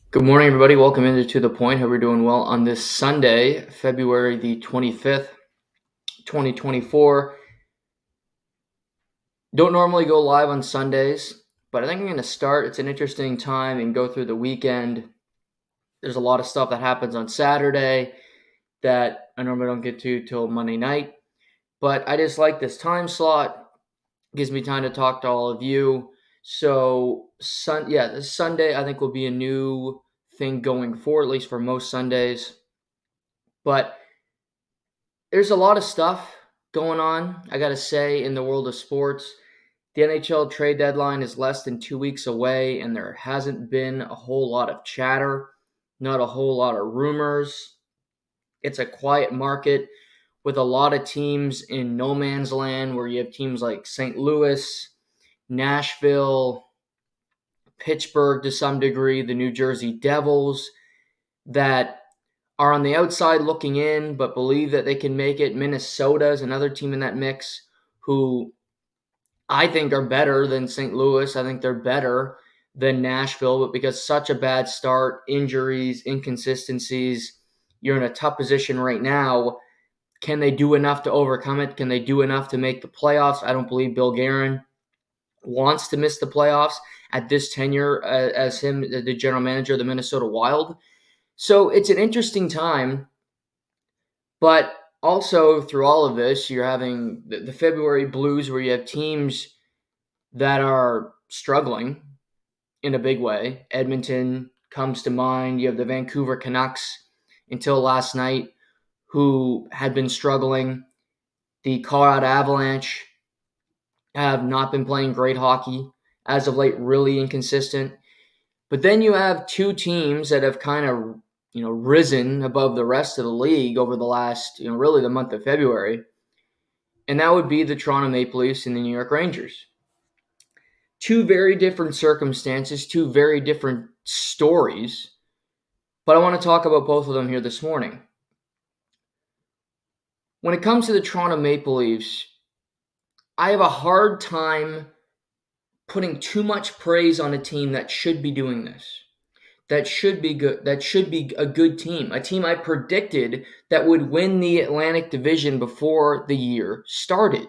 Good morning, everybody. Welcome into To The Point. Hope you're doing well on this Sunday, February the 25th, 2024. Don't normally go live on Sundays, but I think I'm going to start. It's an interesting time and go through the weekend. There's a lot of stuff that happens on Saturday that I normally don't get to till Monday night, but I just like this time slot. It gives me time to talk to all of you. So, this Sunday I think will be a new thing going forward, at least for most Sundays. But there's a lot of stuff going on, I got to say, in the world of sports. The NHL trade deadline is less than 2 weeks away, and there hasn't been a whole lot of chatter, not a whole lot of rumors. It's a quiet market with a lot of teams in no man's land, where you have teams like St. Louis, Nashville, Pittsburgh to some degree, the New Jersey Devils, that are on the outside looking in, but believe that they can make it. Minnesota is another team in that mix who I think are better than St. Louis. I think they're better than Nashville, but because such a bad start, injuries, inconsistencies, you're in a tough position right now. Can they do enough to overcome it? Can they do enough to make the playoffs? I don't believe Bill Guerin wants to miss the playoffs at this tenure as him, the general manager of the Minnesota Wild. So it's an interesting time. But also through all of this, you're having the February blues where you have teams that are struggling in a big way. Edmonton comes to mind. You have the Vancouver Canucks until last night who had been struggling. The Colorado Avalanche have not been playing great hockey as of late, really inconsistent. But then you have two teams that have kind of risen above the rest of the league over the last, really the month of February. And that would be the Toronto Maple Leafs and the New York Rangers. Two very different circumstances, two very different stories, but I want to talk about both of them here this morning. When it comes to the Toronto Maple Leafs, I have a hard time putting too much praise on a team that should be doing this. That should be good. That should be a good team. A team I predicted that would win the Atlantic Division before the year started.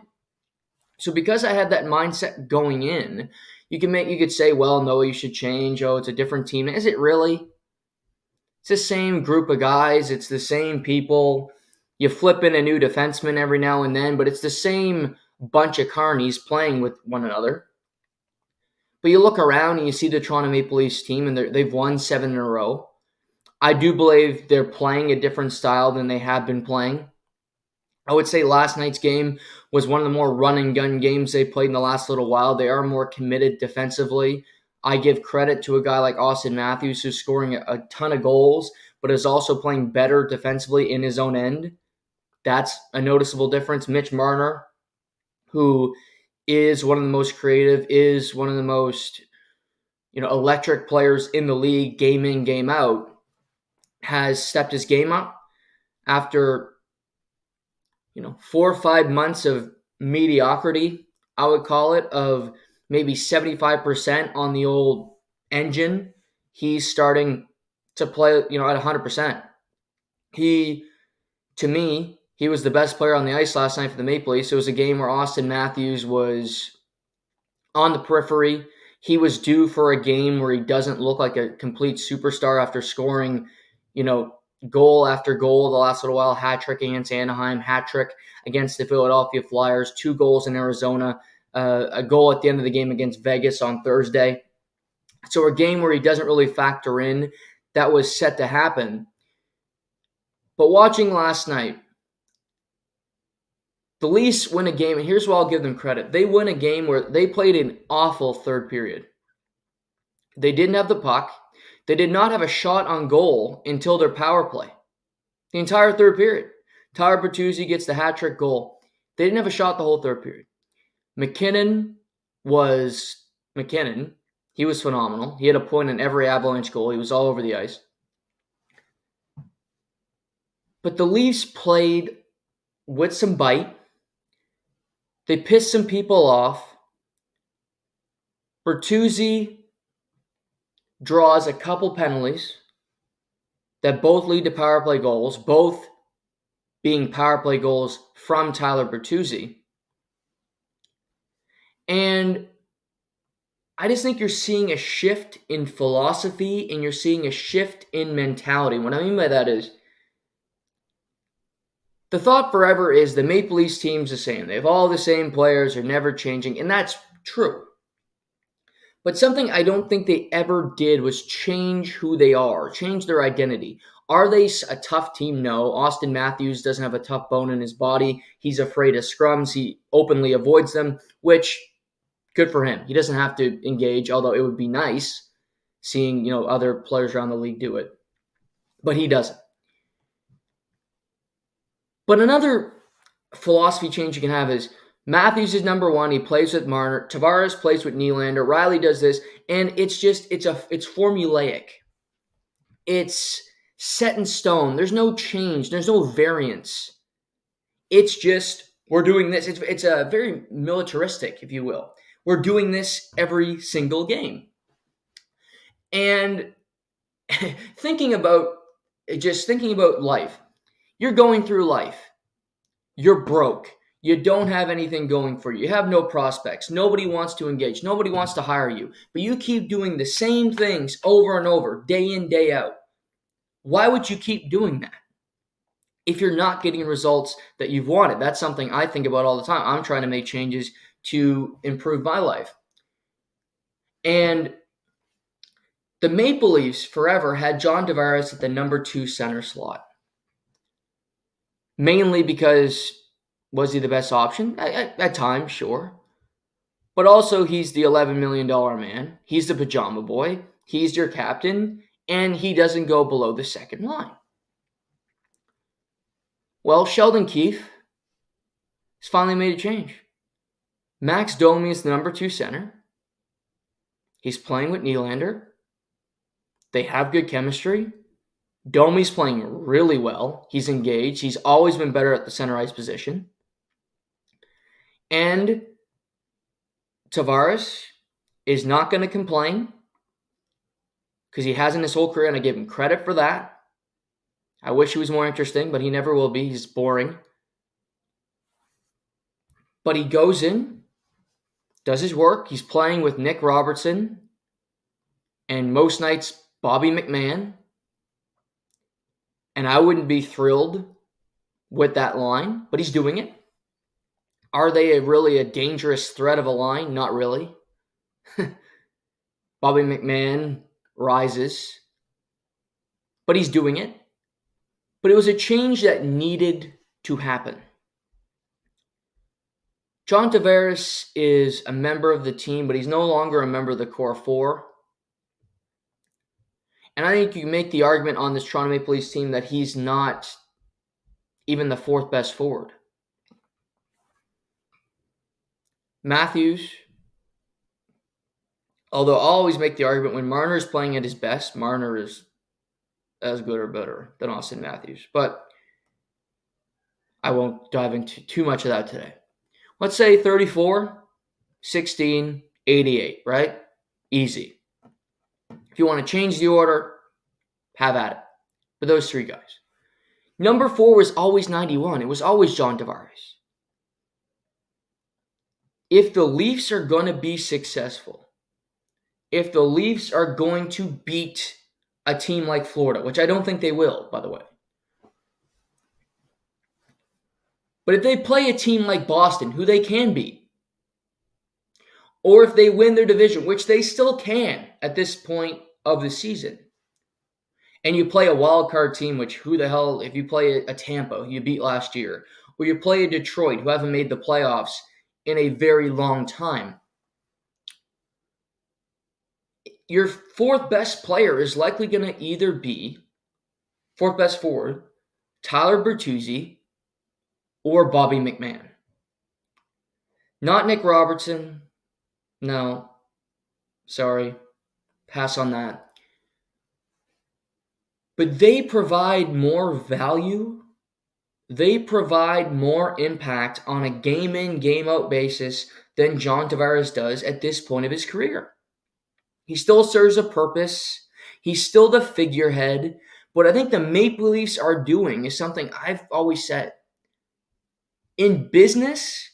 So because I had that mindset going in, you could say, well, no, you should change. Oh, it's a different team. Is it really? It's the same group of guys. It's the same people. You flip in a new defenseman every now and then, but it's the same bunch of carnies playing with one another. But you look around and you see the Toronto Maple Leafs team, and they've won 7 in a row. I do believe they're playing a different style than they have been playing. I would say last night's game was one of the more run and gun games they played in the last little while. They are more committed defensively. I give credit to a guy like Austin Matthews, who's scoring a ton of goals, but is also playing better defensively in his own end. That's a noticeable difference. Mitch Marner, who is one of the most creative, is one of the most electric players in the league, game in, game out, has stepped his game up after 4 or 5 months of mediocrity, I would call it, of maybe 75% on the old engine. He's starting to play, at 100%. To me, he was the best player on the ice last night for the Maple Leafs. It was a game where Austin Matthews was on the periphery. He was due for a game where he doesn't look like a complete superstar after scoring, goal after goal the last little while. Hat trick against Anaheim, hat trick against the Philadelphia Flyers, 2 goals in Arizona, a goal at the end of the game against Vegas on Thursday. So a game where he doesn't really factor in, that was set to happen. But watching last night, the Leafs win a game, and here's why I'll give them credit. They win a game where they played an awful third period. They didn't have the puck. They did not have a shot on goal until their power play. The entire third period. Tyler Bertuzzi gets the hat-trick goal. They didn't have a shot the whole third period. McKinnon was McKinnon. He was phenomenal. He had a point in every Avalanche goal. He was all over the ice. But the Leafs played with some bite. They pissed some people off. Bertuzzi draws a couple penalties that both lead to power play goals, both being power play goals from Tyler Bertuzzi. And I just think you're seeing a shift in philosophy and you're seeing a shift in mentality. What I mean by that is the thought forever is the Maple Leafs team's the same. They have all the same players, they're never changing, and that's true. But something I don't think they ever did was change who they are, change their identity. Are they a tough team? No. Austin Matthews doesn't have a tough bone in his body. He's afraid of scrums. He openly avoids them, which, good for him. He doesn't have to engage, although it would be nice seeing, other players around the league do it. But he doesn't. But another philosophy change you can have is Matthews is number one. He plays with Marner. Tavares plays with Nylander. Riley does this, and it's formulaic. It's set in stone. There's no change. There's no variance. It's just we're doing this. It's a very militaristic, if you will. We're doing this every single game. And thinking about life. You're going through life. You're broke. You don't have anything going for you. You have no prospects. Nobody wants to engage. Nobody wants to hire you. But you keep doing the same things over and over, day in, day out. Why would you keep doing that if you're not getting results that you've wanted? That's something I think about all the time. I'm trying to make changes to improve my life. And the Maple Leafs forever had John Tavares at the number 2 center slot. Mainly because, was he the best option? At times, sure. But also, he's the $11 million man. He's the pajama boy. He's your captain. And he doesn't go below the second line. Well, Sheldon Keefe has finally made a change. Max Domi is the number 2 center. He's playing with Nylander. They have good chemistry. Domi's playing really well. He's engaged. He's always been better at the center ice position. And Tavares is not going to complain because he hasn't his whole career, and I give him credit for that. I wish he was more interesting, but he never will be. He's boring. But he goes in, does his work. He's playing with Nick Robertson and most nights Bobby McMahon. And I wouldn't be thrilled with that line, but he's doing it. Are they really a dangerous threat of a line? Not really. Bobby McMahon rises, but he's doing it. But it was a change that needed to happen. John Tavares is a member of the team, but he's no longer a member of the core 4. And I think you can make the argument on this Toronto Maple Leafs team that he's not even the 4th best forward. Matthews, although I'll always make the argument when Marner is playing at his best, Marner is as good or better than Austin Matthews. But I won't dive into too much of that today. Let's say 34, 16, 88, right? Easy. If you want to change the order, have at it. For those 3 guys. Number 4 was always 91. It was always John Tavares. If the Leafs are going to be successful, if the Leafs are going to beat a team like Florida, which I don't think they will, by the way. But if they play a team like Boston, who they can beat, or if they win their division, which they still can at this point of the season, and you play a wild card team, which who the hell, if you play a Tampa, who you beat last year, or you play a Detroit, who haven't made the playoffs in a very long time, your 4th best player is likely going to either be 4th best forward, Tyler Bertuzzi, or Bobby McMahon. Not Nick Robertson. No. Sorry. Pass on that. But they provide more value. They provide more impact on a game-in, game-out basis than John Tavares does at this point of his career. He still serves a purpose. He's still the figurehead. What I think the Maple Leafs are doing is something I've always said. In business,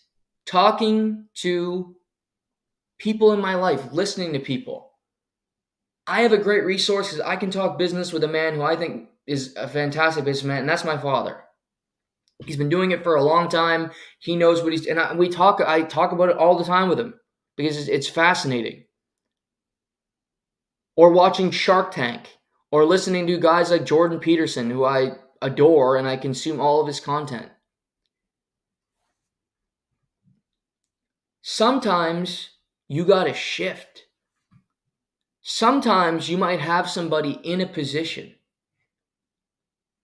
talking to people in my life, listening to people, I have a great resource because I can talk business with a man who I think is a fantastic businessman, and that's my father. He's been doing it for a long time. He knows what he's, and I talk about it all the time with him because it's fascinating. Or watching Shark Tank, or listening to guys like Jordan Peterson, who I adore and I consume all of his content. Sometimes you got to shift. Sometimes you might have somebody in a position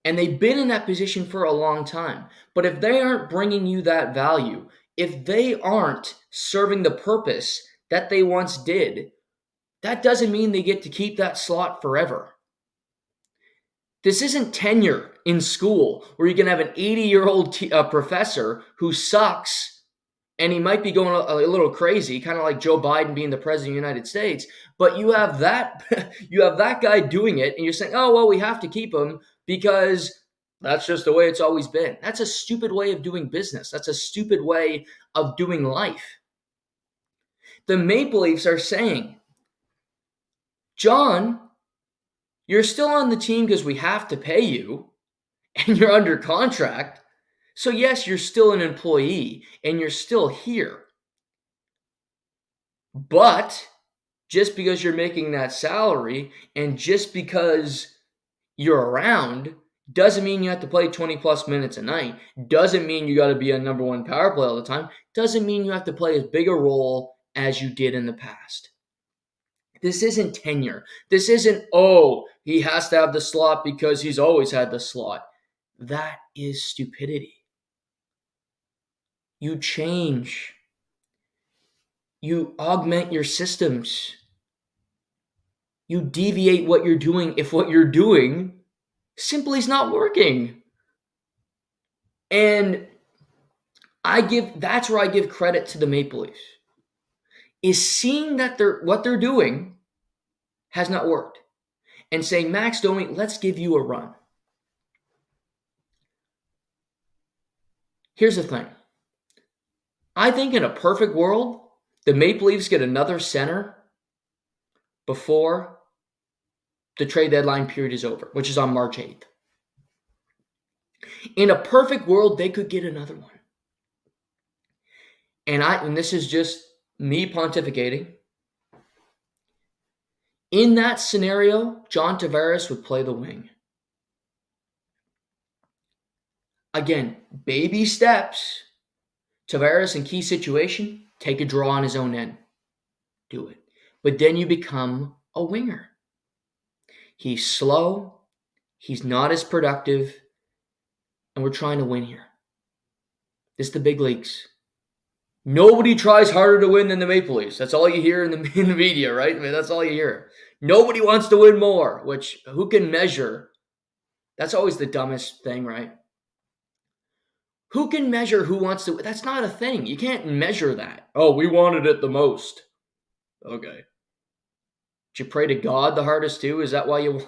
and they've been in that position for a long time. But if they aren't bringing you that value, if they aren't serving the purpose that they once did, that doesn't mean they get to keep that slot forever. This isn't tenure in school where you can have an 80-year-old professor who sucks and he might be going a little crazy, kind of like Joe Biden being the president of the United States. But you have that guy doing it, and you're saying, "Oh well, we have to keep him because that's just the way it's always been." That's a stupid way of doing business. That's a stupid way of doing life. The Maple Leafs are saying, "John, you're still on the team because we have to pay you, and you're under contract. So yes, you're still an employee, and you're still here. But just because you're making that salary and just because you're around doesn't mean you have to play 20 plus minutes a night. Doesn't mean you got to be a number one power play all the time. Doesn't mean you have to play as big a role as you did in the past." This isn't tenure. This isn't, oh, he has to have the slot because he's always had the slot. That is stupidity. You change. You augment your systems. You deviate what you're doing if what you're doing simply is not working. And that's where I give credit to the Maple Leafs, is seeing that what they're doing has not worked and saying, Max Domi, let's give you a run. Here's the thing. I think in a perfect world, the Maple Leafs get another center before the trade deadline period is over, which is on March 8th. In a perfect world, they could get another one. And this is just me pontificating. In that scenario, John Tavares would play the wing. Again, baby steps. Tavares in key situation, take a draw on his own end. Do it. But then you become a winger. He's slow. He's not as productive. And we're trying to win here. This is the big leagues. Nobody tries harder to win than the Maple Leafs. That's all you hear in the media, right? I mean, that's all you hear. Nobody wants to win more, which who can measure? That's always the dumbest thing, right? Who can measure who wants to? That's not a thing. You can't measure that. Oh, we wanted it the most. Okay. Did you pray to God the hardest too? Is that why you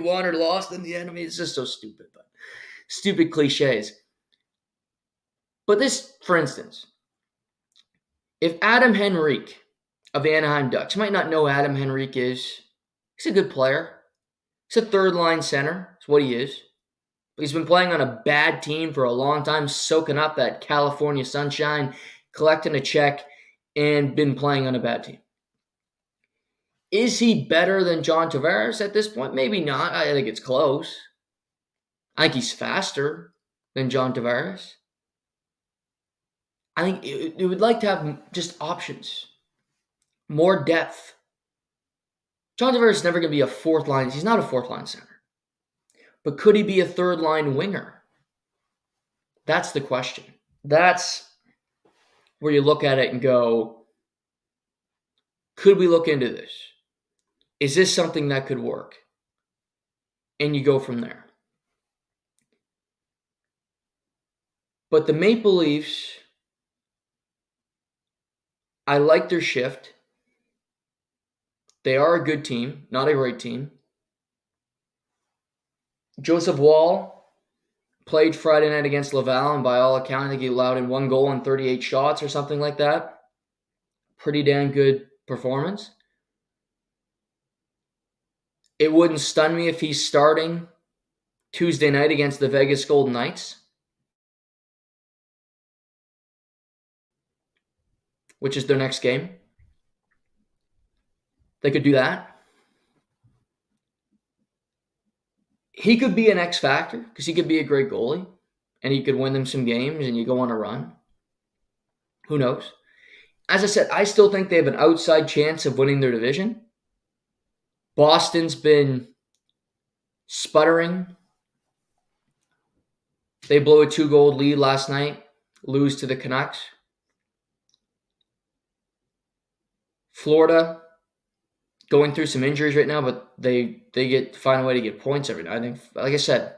won or lost in the end? I mean, it's just so stupid, but stupid cliches. But this, for instance, if Adam Henrique of the Anaheim Ducks, you might not know who Adam Henrique is. He's a good player. He's a third line center. That's what he is. But he's been playing on a bad team for a long time, soaking up that California sunshine, collecting a check, and been playing on a bad team. Is he better than John Tavares at this point? Maybe not. I think it's close. I think he's faster than John Tavares. I think it would like to have just options, more depth. John Tavares is never going to be a fourth line. He's not a fourth line center. But could he be a third line winger? That's the question. That's where you look at it and go, could we look into this? Is this something that could work? And you go from there. But the Maple Leafs, I like their shift. They are a good team, not a great team. Joseph Wall played Friday night against Laval, and by all accounts, I think he allowed in 1 goal and 38 shots or something like that. Pretty damn good performance. It wouldn't stun me if he's starting Tuesday night against the Vegas Golden Knights, which is their next game. They could do that. He could be an X factor because he could be a great goalie and he could win them some games and you go on a run. Who knows? As I said, I still think they have an outside chance of winning their division. Boston's been sputtering. They blow a 2-goal lead last night, lose to the Canucks. Florida going through some injuries right now, but they find a way to get points every night. I think, like I said,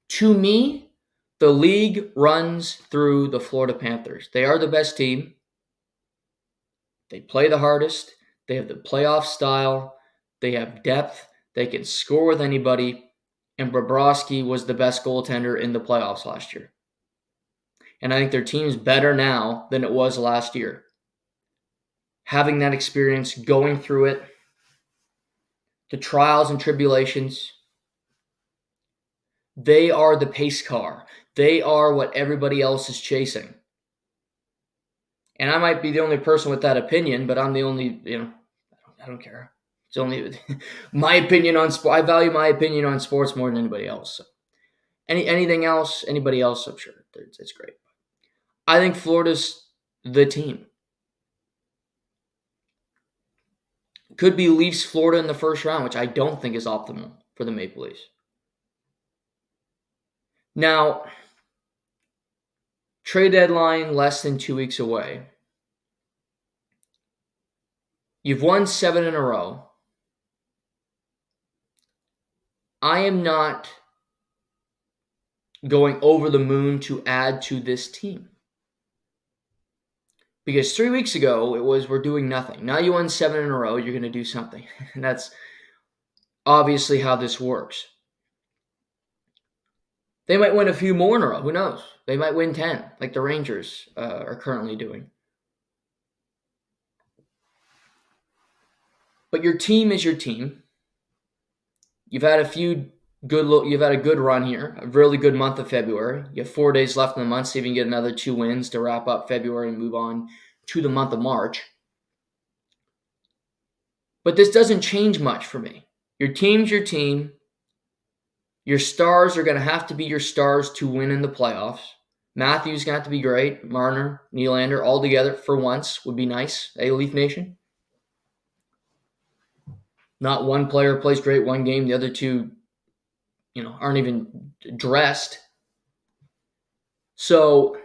to me, the league runs through the Florida Panthers. They are the best team. They play the hardest. They have the playoff style. They have depth. They can score with anybody. And Bobrovsky was the best goaltender in the playoffs last year. And I think their team's better now than it was last year. Having that experience, going through it, the trials and tribulations, they are the pace car. They are what everybody else is chasing. And I might be the only person with that opinion, but I'm the only, I don't care. It's only my opinion on sport. I value my opinion on sports more than anybody else. So anything else, anybody else, I'm sure it's great. I think Florida's the team. Could be Leafs Florida in the first round, which I don't think is optimal for the Maple Leafs. Now, trade deadline less than 2 weeks away. You've won 7 in a row. I am not going over the moon to add to this team. Because 3 weeks ago, it was we're doing nothing. Now you won 7 in a row, you're going to do something. And that's obviously how this works. They might win a few more in a row. Who knows? They might win 10, like the Rangers are currently doing. But your team is your team. You've had you've had a good run here, a really good month of February. You have 4 days left in the month, so you can get another 2 wins to wrap up February and move on to the month of March. But this doesn't change much for me. Your team's your team. Your stars are going to have to be your stars to win in the playoffs. Matthews got to be great. Marner, Nylander, all together for once would be nice. Hey, Leaf Nation. Not one player plays great one game. The other two, aren't even dressed. So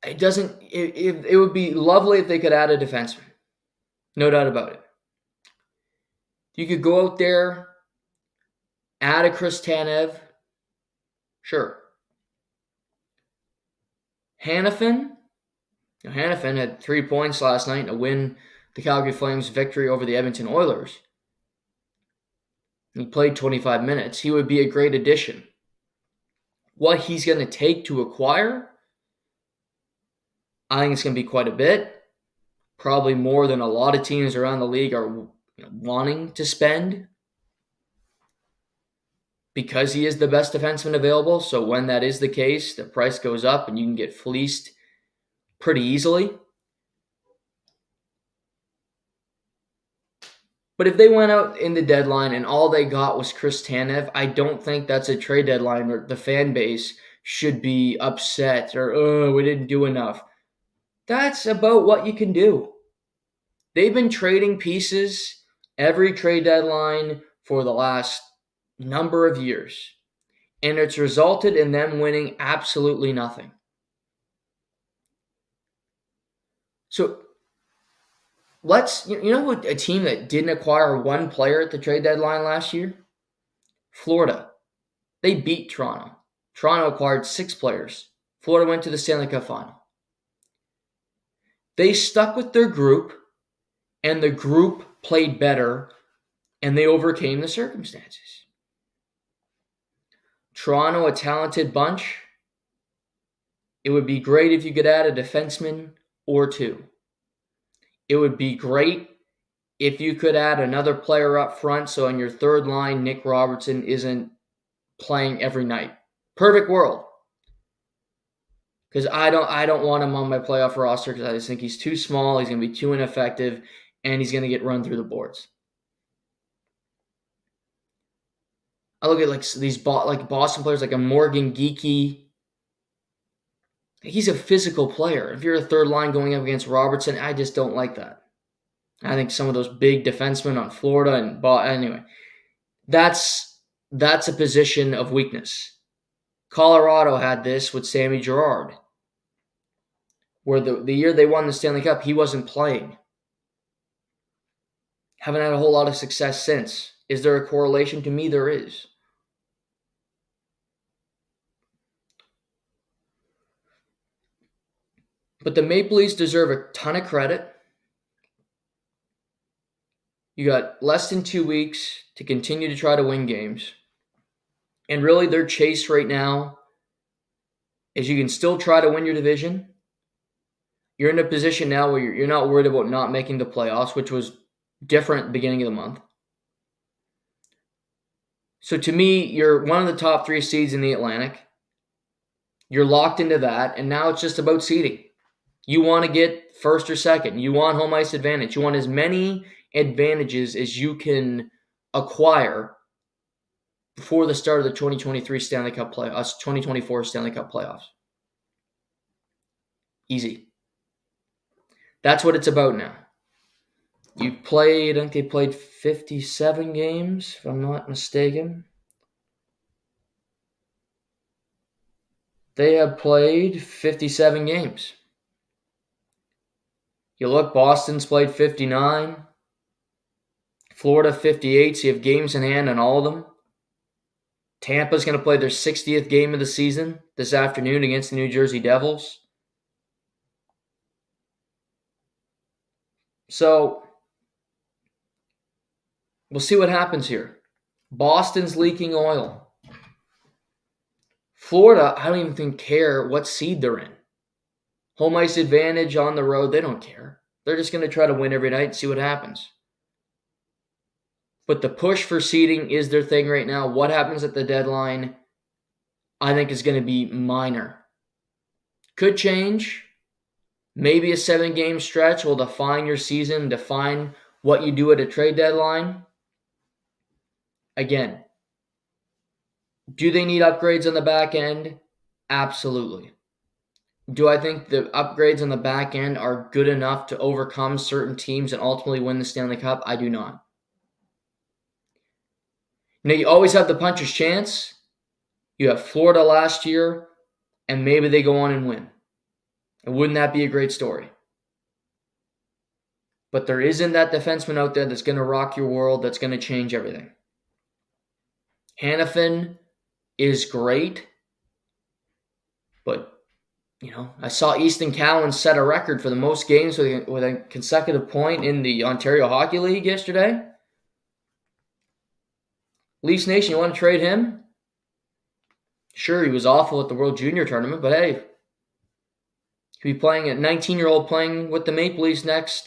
it would be lovely if they could add a defenseman. No doubt about it. You could go out there, add a Chris Tanev. Sure. Hanifin had 3 points last night to win the Calgary Flames' victory over the Edmonton Oilers. He played 25 minutes. He would be a great addition. What he's going to take to acquire, I think it's going to be quite a bit. Probably more than a lot of teams around the league are wanting to spend because he is the best defenseman available. So when that is the case, the price goes up and you can get fleeced pretty easily. But if they went out in the deadline and all they got was Chris Tanev, I don't think that's a trade deadline where the fan base should be upset or, oh, we didn't do enough. That's about what you can do. They've been trading pieces every trade deadline for the last number of years, and it's resulted in them winning absolutely nothing. So what a team that didn't acquire one player at the trade deadline last year? Florida. They beat Toronto. Toronto acquired 6 players. Florida went to the Stanley Cup final. They stuck with their group, and the group played better, and they overcame the circumstances. Toronto, a talented bunch. It would be great if you could add a defenseman or two. It would be great if you could add another player up front so on your third line, Nick Robertson isn't playing every night. Perfect world. Because I don't want him on my playoff roster because I just think he's too small, he's going to be too ineffective, and he's going to get run through the boards. I look at like these Boston players like a Morgan Geekie. He's a physical player. If you're a third line going up against Robertson, I just don't like that. I think some of those big defensemen on Florida and anyway, that's a position of weakness. Colorado had this with Sammy Girard, where the year they won the Stanley Cup, he wasn't playing. Haven't had a whole lot of success since. Is there a correlation? To me, there is. But the Maple Leafs deserve a ton of credit. You got less than 2 weeks to continue to try to win games. And really, their chase right now is you can still try to win your division. You're in a position now where you're not worried about not making the playoffs, which was different at the beginning of the month. So to me, you're one of the top 3 seeds in the Atlantic. You're locked into that, and now it's just about seeding. You want to get first or second. You want home ice advantage. You want as many advantages as you can acquire before the start of the 2023 Stanley Cup playoffs, 2024 Stanley Cup playoffs. Easy. That's what it's about now. I think they played 57 games, if I'm not mistaken. They have played 57 games. You look, Boston's played 59. Florida 58, so you have games in hand on all of them. Tampa's going to play their 60th game of the season this afternoon against the New Jersey Devils. So, we'll see what happens here. Boston's leaking oil. Florida, I don't even care what seed they're in. Home ice advantage on the road, they don't care. They're just going to try to win every night and see what happens. But the push for seeding is their thing right now. What happens at the deadline, I think, is going to be minor. Could change. Maybe a 7-game stretch will define your season, define what you do at a trade deadline. Again, do they need upgrades on the back end? Absolutely. Do I think the upgrades on the back end are good enough to overcome certain teams and ultimately win the Stanley Cup? I do not. Now, you always have the puncher's chance. You have Florida last year, and maybe they go on and win. And wouldn't that be a great story? But there isn't that defenseman out there that's going to rock your world, that's going to change everything. Hanifin is great, but, I saw Easton Cowan set a record for the most games with a consecutive point in the Ontario Hockey League yesterday. Leafs Nation, you want to trade him? Sure, he was awful at the World Junior Tournament, but hey, he'll be playing a 19-year-old playing with the Maple Leafs next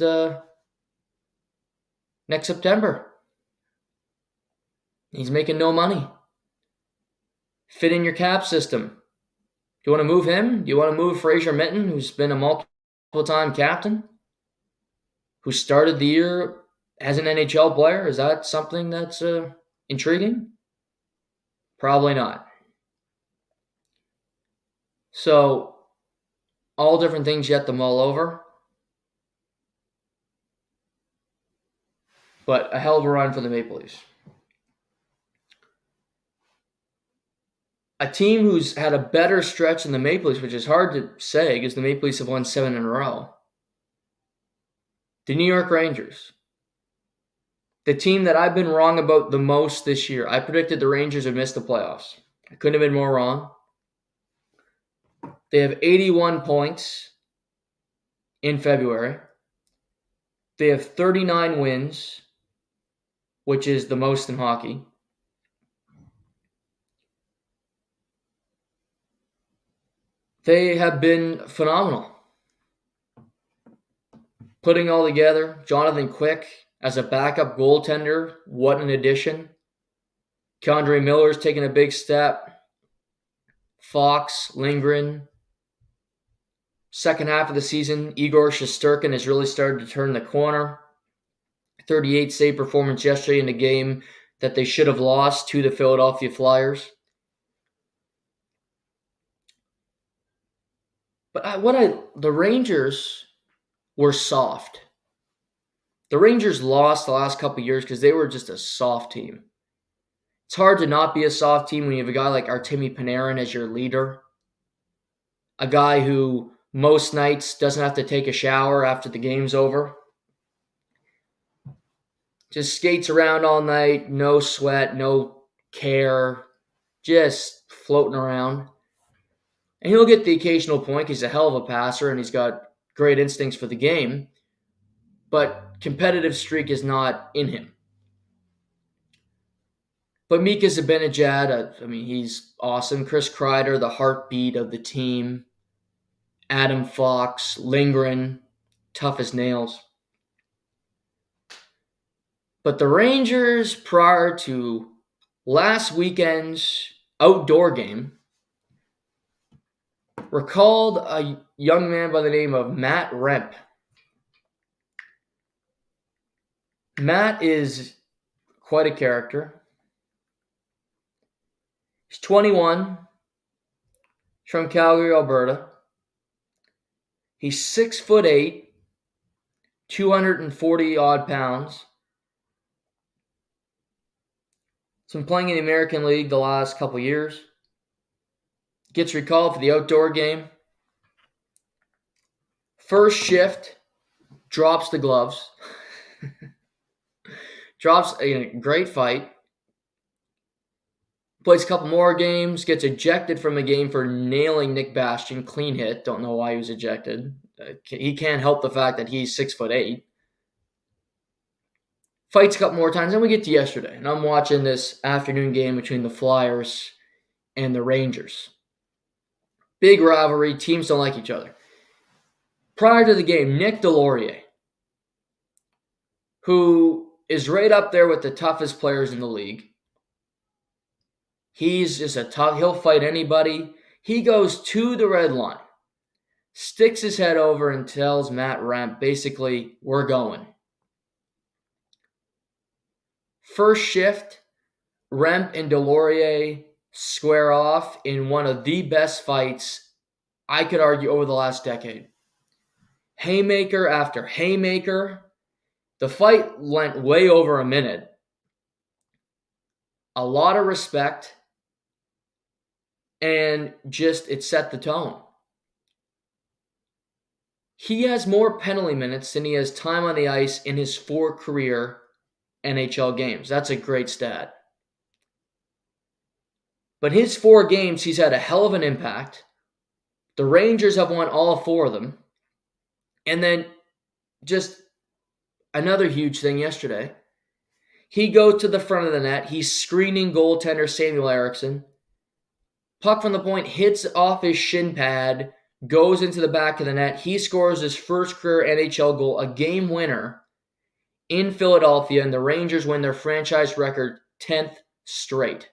September. He's making no money. Fit in your cap system. Do you want to move him? Do you want to move Fraser Minton, who's been a multiple-time captain, who started the year as an NHL player? Is that something that's intriguing? Probably not. So, all different things yet to mull over. But a hell of a run for the Maple Leafs. A team who's had a better stretch than the Maple Leafs, which is hard to say because the Maple Leafs have won 7 in a row. The New York Rangers. The team that I've been wrong about the most this year. I predicted the Rangers would miss the playoffs. I couldn't have been more wrong. They have 81 points in February. They have 39 wins, which is the most in hockey. They have been phenomenal. Putting all together, Jonathan Quick as a backup goaltender, what an addition. K'Andre Miller's taking a big step. Fox, Lindgren. Second half of the season, Igor Shesterkin has really started to turn the corner. 38 save performance yesterday in a game that they should have lost to the Philadelphia Flyers. But the Rangers were soft. The Rangers lost the last couple of years because they were just a soft team. It's hard to not be a soft team when you have a guy like Artemi Panarin as your leader. A guy who most nights doesn't have to take a shower after the game's over. Just skates around all night, no sweat, no care, just floating around. And he'll get the occasional point. He's a hell of a passer and he's got great instincts for the game. But competitive streak is not in him. But Mika Zibanejad, he's awesome. Chris Kreider, the heartbeat of the team. Adam Fox, Lindgren, tough as nails. But the Rangers, prior to last weekend's outdoor game, recalled a young man by the name of Matt Rempe. Matt is quite a character. He's 21. He's from Calgary, Alberta. He's 6'8", 240 odd pounds. He's been playing in the American League the last couple years. Gets recalled for the outdoor game. First shift, drops the gloves. Drops a great fight. Plays a couple more games. Gets ejected from the game for nailing Nick Bastian. Clean hit. Don't know why he was ejected. He can't help the fact that he's 6'8". Fights a couple more times. Then we get to yesterday. And I'm watching this afternoon game between the Flyers and the Rangers. Big rivalry. Teams don't like each other. Prior to the game, Nick Delorier, who is right up there with the toughest players in the league. He's just he'll fight anybody. He goes to the red line, sticks his head over and tells Matt Rempe, basically, we're going. First shift, Rempe and Delorier square off in one of the best fights, I could argue, over the last decade. Haymaker after haymaker. The fight went way over a minute. A lot of respect. And just, it set the tone. He has more penalty minutes than he has time on the ice in his 4 career NHL games. That's a great stat. But his 4 games, he's had a hell of an impact. The Rangers have won all 4 of them. And then just another huge thing yesterday. He goes to the front of the net. He's screening goaltender Samuel Eriksson. Puck from the point hits off his shin pad, goes into the back of the net. He scores his first career NHL goal, a game winner in Philadelphia, and the Rangers win their franchise record 10th straight.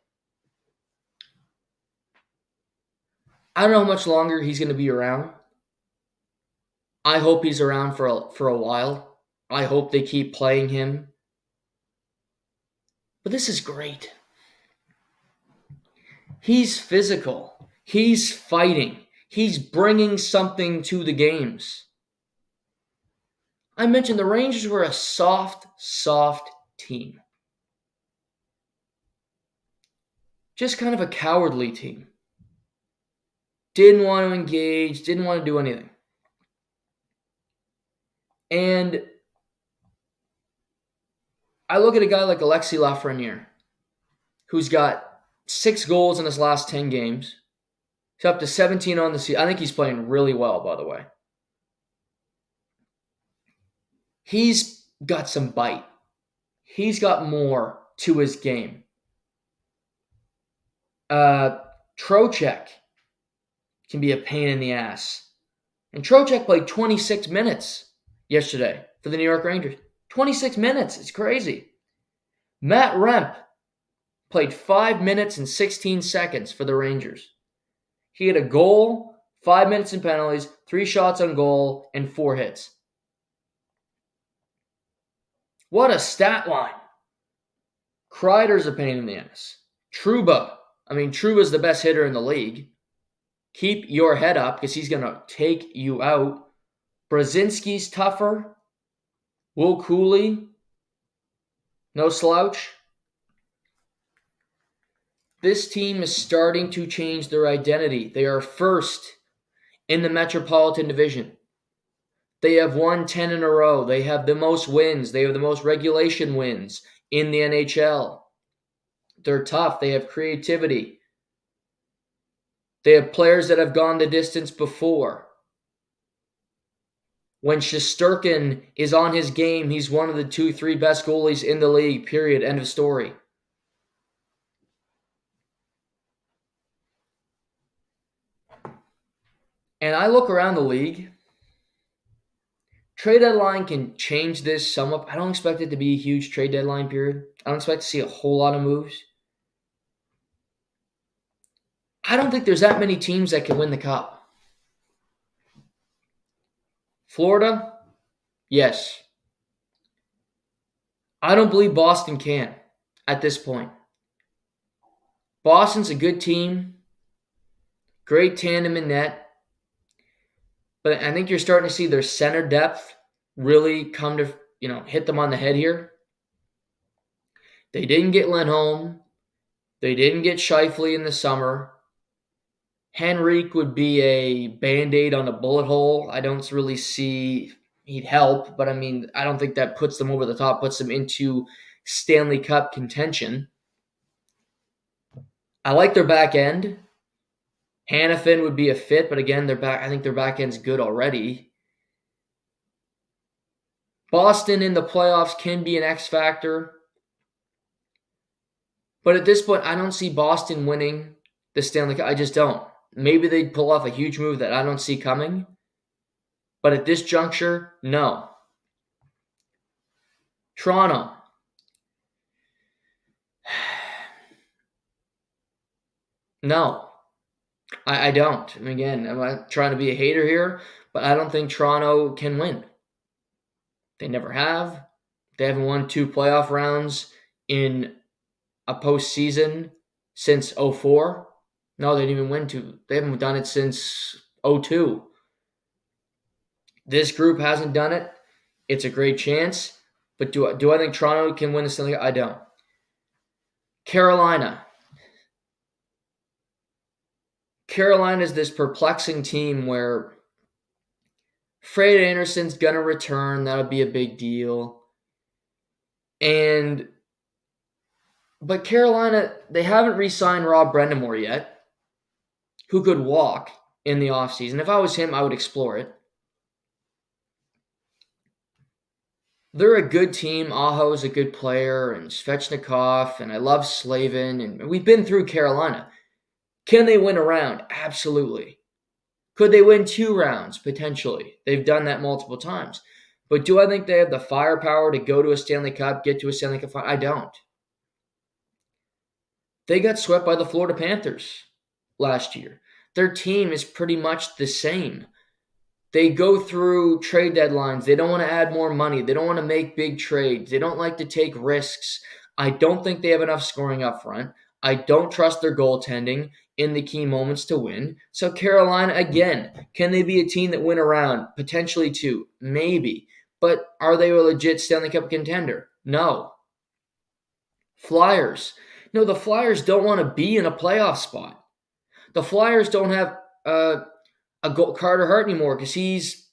I don't know how much longer he's going to be around. I hope he's around for a while. I hope they keep playing him. But this is great. He's physical. He's fighting. He's bringing something to the games. I mentioned the Rangers were a soft team. Just kind of a cowardly team. Didn't want to engage, didn't want to do anything. And I look at a guy like Alexis Lafreniere, who's got 6 goals in his last 10 games. He's up to 17 on the season. I think he's playing really well, by the way. He's got some bite. He's got more to his game. Trocheck can be a pain in the ass. And Trocheck played 26 minutes yesterday for the New York Rangers. 26 minutes. It's crazy. Matt Rempe played 5 minutes and 16 seconds for the Rangers. He had a goal, 5 minutes in penalties, 3 shots on goal, and 4 hits. What a stat line. Kreider's a pain in the ass. Trouba's the best hitter in the league. Keep your head up because he's going to take you out. Brzezinski's tougher. Will Cooley, no slouch. This team is starting to change their identity. They are first in the Metropolitan Division. They have won 10 in a row. They have the most wins. They have the most regulation wins in the NHL. They're tough. They have creativity. They have players that have gone the distance before. When Shesterkin is on his game, he's one of the 2-3 best goalies in the league, period, end of story. And I look around the league. Trade deadline can change this somewhat. I don't expect it to be a huge trade deadline period. I don't expect to see a whole lot of moves. I don't think there's that many teams that can win the Cup. Florida, yes. I don't believe Boston can at this point. Boston's a good team. Great tandem in net. But I think you're starting to see their center depth really come to, hit them on the head here. They didn't get Lindholm. They didn't get Scheifele in the summer. Henrique would be a Band-Aid on a bullet hole. I don't really see he'd help, but I don't think that puts them over the top, puts them into Stanley Cup contention. I like their back end. Hannafin would be a fit, but again, I think their back end's good already. Boston in the playoffs can be an X factor. But at this point, I don't see Boston winning the Stanley Cup. I just don't. Maybe they'd pull off a huge move that I don't see coming. But at this juncture, no. Toronto. No. I don't. Again, I'm not trying to be a hater here, but I don't think Toronto can win. They never have. They haven't won 2 playoff rounds in a postseason since 2004. No, they didn't even win 2. They haven't done it since 2002. This group hasn't done it. It's a great chance. But do I think Toronto can win the Stanley Cup? I don't. Carolina. Carolina is this perplexing team where Fred Anderson's going to return. That'll be a big deal. But Carolina, they haven't re-signed Rob Brendamore yet, who could walk in the offseason. If I was him, I would explore it. They're a good team. Aho is a good player, and Svechnikov, and I love Slavin, and we've been through Carolina. Can they win a round? Absolutely. Could they win 2 rounds? Potentially. They've done that multiple times. But do I think they have the firepower to go to a Stanley Cup, get to a Stanley Cup final? I don't. They got swept by the Florida Panthers last year. Their team is pretty much the same. They go through trade deadlines. They don't want to add more money. They don't want to make big trades. They don't like to take risks. I don't think they have enough scoring up front. I don't trust their goaltending in the key moments to win. So Carolina, again, can they be a team that win a round? Potentially 2. Maybe. But are they a legit Stanley Cup contender? No. Flyers. No, the Flyers don't want to be in a playoff spot. The Flyers don't have Carter Hart anymore because he's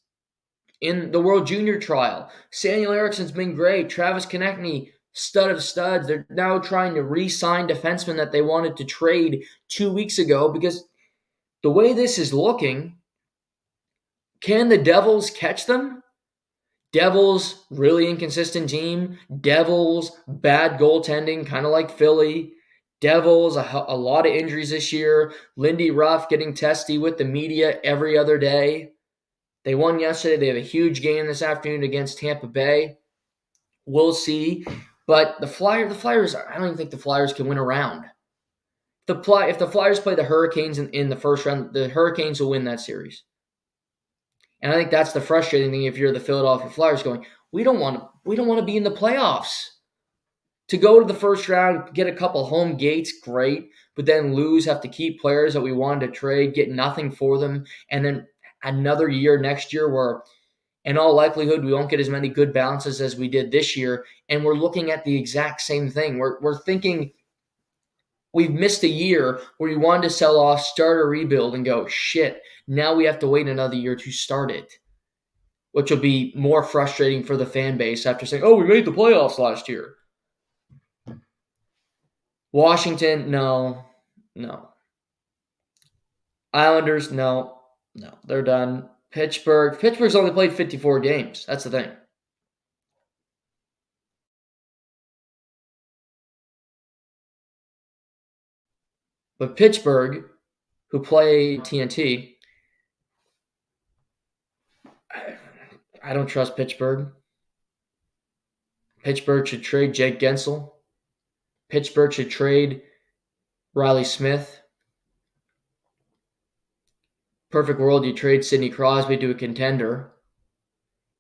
in the World Junior trial. Samuel Ericsson's been great. Travis Konechny, stud of studs. They're now trying to re-sign defensemen that they wanted to trade 2 weeks ago because the way this is looking, can the Devils catch them? Devils, really inconsistent team. Devils, bad goaltending, kind of like Philly. Devils, a lot of injuries this year. Lindy Ruff getting testy with the media every other day. They won yesterday. They have a huge game this afternoon against Tampa Bay. We'll see. But the Flyers, I don't even think the Flyers can win a round. If the Flyers play the Hurricanes in the first round, the Hurricanes will win that series. And I think that's the frustrating thing if you're the Philadelphia Flyers going, we don't want to be in the playoffs. To go to the first round, get a couple home gates, great, but then lose, have to keep players that we wanted to trade, get nothing for them, and then another year next year where in all likelihood we won't get as many good bounces as we did this year, and we're looking at the exact same thing. We're thinking we've missed a year where we wanted to sell off, start a rebuild, and go, shit, now we have to wait another year to start it, which will be more frustrating for the fan base after saying, oh, we made the playoffs last year. Washington, no. Islanders, no. They're done. Pittsburgh's only played 54 games. That's the thing. But Pittsburgh, who play TNT, I don't trust Pittsburgh. Pittsburgh should trade Jake Gensel. Pittsburgh should trade Riley Smith. Perfect world, you trade Sidney Crosby to a contender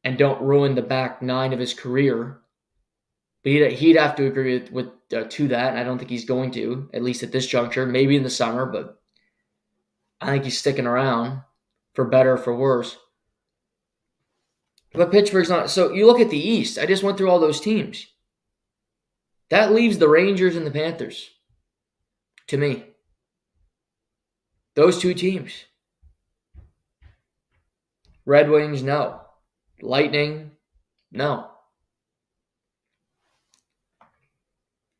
and don't ruin the back nine of his career. But he'd have to agree to that, and I don't think he's going to, at least at this juncture. Maybe in the summer, but I think he's sticking around for better or for worse. But Pittsburgh's not. So you look at the East. I just went through all those teams. That leaves the Rangers and the Panthers, to me. Those two teams. Red Wings, no. Lightning, no.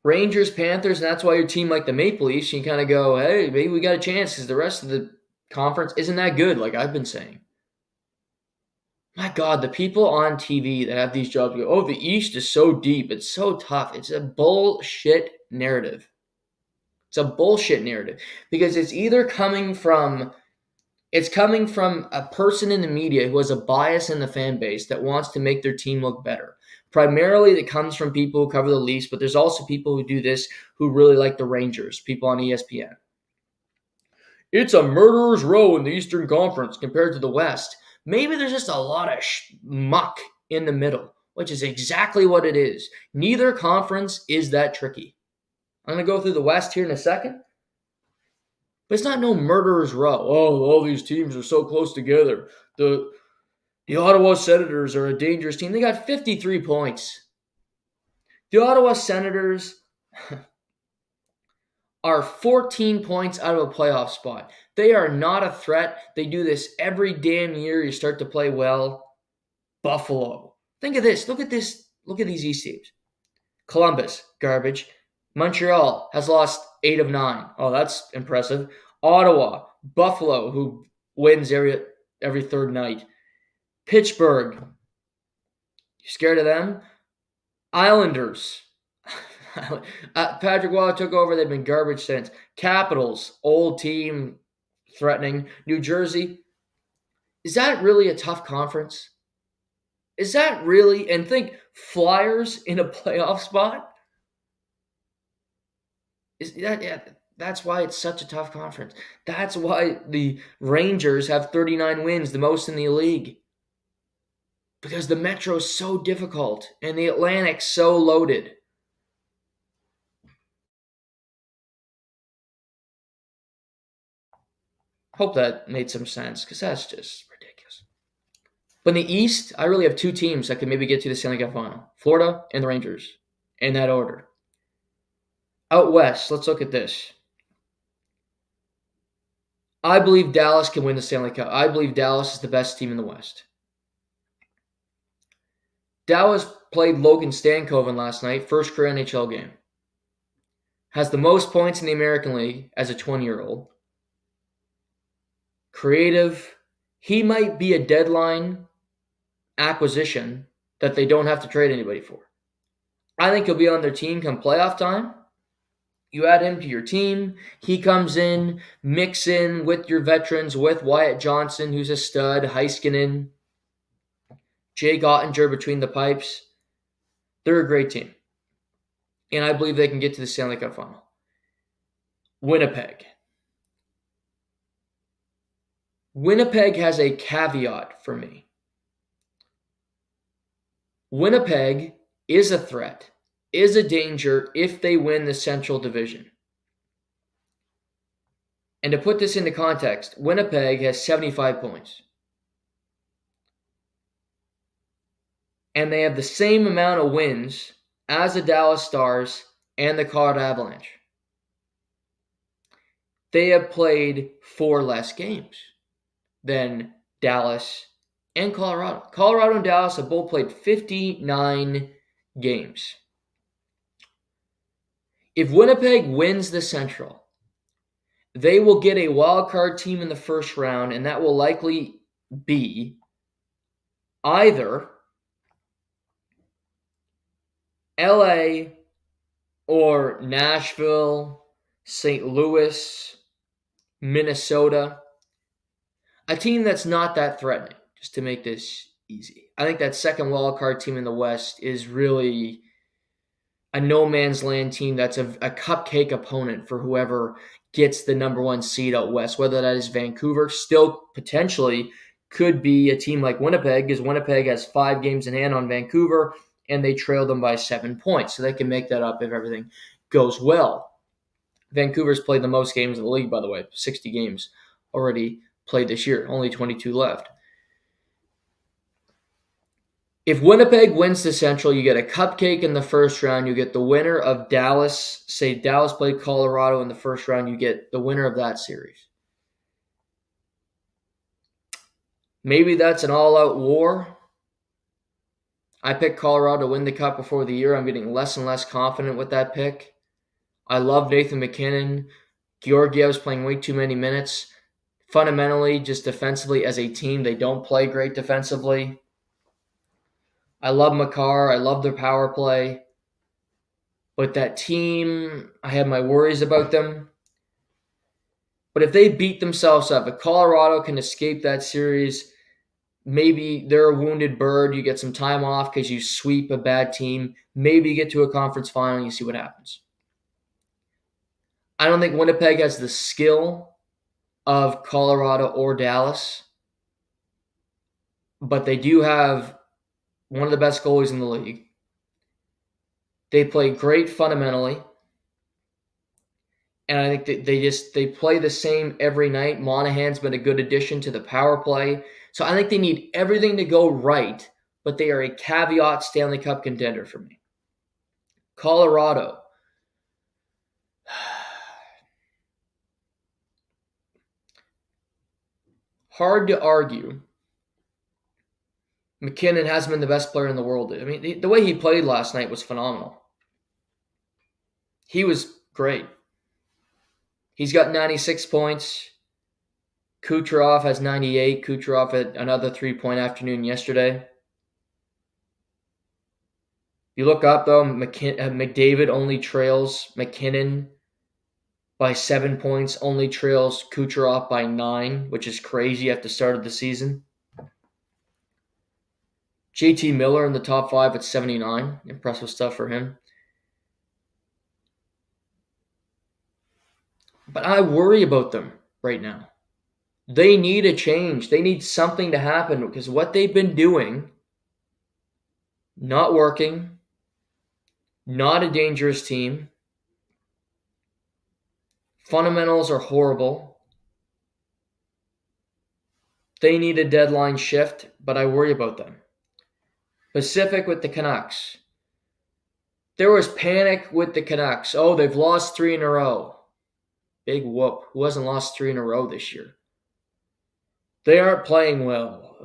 Rangers, Panthers, and that's why your team like the Maple Leafs, you kind of go, hey, maybe we got a chance because the rest of the conference isn't that good, like I've been saying. My God, the people on TV that have these jobs go, oh, the East is so deep, it's so tough. It's a bullshit narrative. It's a bullshit narrative because it's either coming from a person in the media who has a bias in the fan base that wants to make their team look better. Primarily, that comes from people who cover the Leafs, but there's also people who do this who really like the Rangers, people on ESPN. It's a murderer's row in the Eastern Conference compared to the West. Maybe there's just a lot of muck in the middle, which is exactly what it is. Neither conference is that tricky. I'm going to go through the West here in a second. But it's not no murderer's row. Oh, all these teams are so close together. The Ottawa Senators are a dangerous team. They got 53 points. The Ottawa Senators are 14 points out of a playoff spot. They are not a threat. They do this every damn year. You start to play well. Buffalo. Think of this. Look at this. Look at these East teams. Columbus, garbage. Montreal has lost 8 of 9. Oh, that's impressive. Ottawa, Buffalo, who wins every third night. Pittsburgh, you scared of them? Islanders. Patrick Waugh took over. They've been garbage since. Capitals, old team, threatening. New Jersey. Is that really a tough conference? Is that really? And think, Flyers in a playoff spot? That's why it's such a tough conference. That's why the Rangers have 39 wins, the most in the league. Because the Metro is so difficult and the Atlantic's so loaded. Hope that made some sense because that's just ridiculous. But in the East, I really have two teams that could maybe get to the Stanley Cup final. Florida and the Rangers. In that order. Out West, let's look at this. I believe Dallas can win the Stanley Cup. I believe Dallas is the best team in the West. Dallas played Logan Stankoven last night, first career NHL game. Has the most points in the American League as a 20-year-old. Creative. He might be a deadline acquisition that they don't have to trade anybody for. I think he'll be on their team come playoff time. You add him to your team. He comes in, mix in with your veterans, with Wyatt Johnson, who's a stud, Heiskanen, Jake Ottinger between the pipes. They're a great team. And I believe they can get to the Stanley Cup final. Winnipeg. Winnipeg has a caveat for me. Winnipeg is a threat, is a danger if they win the Central Division. And to put this into context, Winnipeg has 75 points. And they have the same amount of wins as the Dallas Stars and the Colorado Avalanche. They have played 4 less games than Dallas and Colorado. Colorado and Dallas have both played 59 games. If Winnipeg wins the Central, they will get a wild card team in the first round, and that will likely be either LA or Nashville, St. Louis, Minnesota. A team that's not that threatening, just to make this easy. I think that second wild card team in the West is really a no man's land team that's a cupcake opponent for whoever gets the number 1 seed out west, whether that is Vancouver. Still potentially could be a team like Winnipeg, because Winnipeg has 5 games in hand on Vancouver, and they trail them by 7 points. So they can make that up if everything goes well. Vancouver's played the most games in the league, by the way, 60 games already played this year, only 22 left. If Winnipeg wins the Central, you get a cupcake in the first round. You get the winner of Dallas. Say Dallas played Colorado in the first round. You get the winner of that series. Maybe that's an all-out war. I picked Colorado to win the Cup before the year. I'm getting less and less confident with that pick. I love Nathan MacKinnon. Georgiev's playing way too many minutes. Fundamentally, just defensively as a team, they don't play great defensively. I love Makar. I love their power play. But that team, I have my worries about them. But if they beat themselves up, if Colorado can escape that series, maybe they're a wounded bird. You get some time off because you sweep a bad team. Maybe you get to a conference final and you see what happens. I don't think Winnipeg has the skill of Colorado or Dallas, but they do have one of the best goalies in the league. They play great fundamentally, and I think that they play the same every night. Monahan's been a good addition to the power play, so I think they need everything to go right, but they are a caveat Stanley Cup contender for me. Colorado. Hard to argue. MacKinnon has been the best player in the world. I mean, the way he played last night was phenomenal. He was great. He's got 96 points. Kucherov has 98. Kucherov had another 3-point afternoon yesterday. You look up, though, McDavid only trails MacKinnon by 7 points, only trails Kucherov by 9, which is crazy at the start of the season. JT Miller in the top 5 at 79. Impressive stuff for him. But I worry about them right now. They need a change. They need something to happen because what they've been doing, not working, not a dangerous team. Fundamentals are horrible. They need a deadline shift, but I worry about them. Pacific with the Canucks. There was panic with the Canucks. Oh, they've lost 3 in a row. Big whoop. Who hasn't lost 3 in a row this year? They aren't playing well.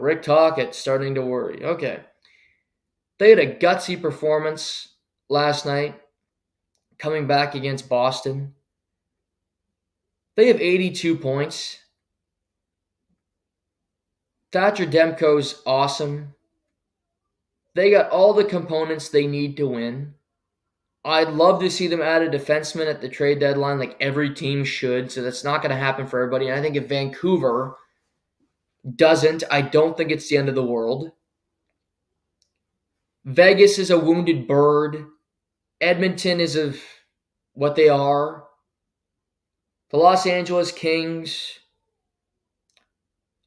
Rick Tocchet starting to worry. Okay. They had a gutsy performance last night, coming back against Boston. They have 82 points. Thatcher Demko's awesome. They got all the components they need to win. I'd love to see them add a defenseman at the trade deadline, like every team should. So that's not going to happen for everybody. And I think if Vancouver doesn't, I don't think it's the end of the world. Vegas is a wounded bird. Edmonton is of what they are. The Los Angeles Kings,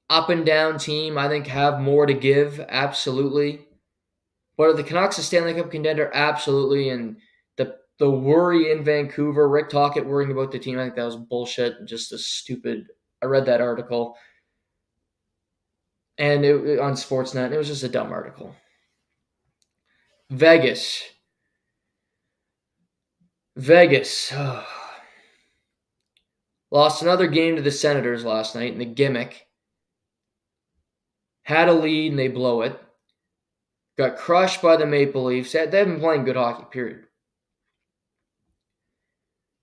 up and down team, I think have more to give, absolutely. But are the Canucks a Stanley Cup contender? Absolutely. And the worry in Vancouver, Rick Tocchet worrying about the team, I think that was bullshit. Just a stupid. I read that article and on Sportsnet. It was just a dumb article. Vegas. Lost another game to the Senators last night in the gimmick. Had a lead and they blow it. Got crushed by the Maple Leafs. They've been playing good hockey, period.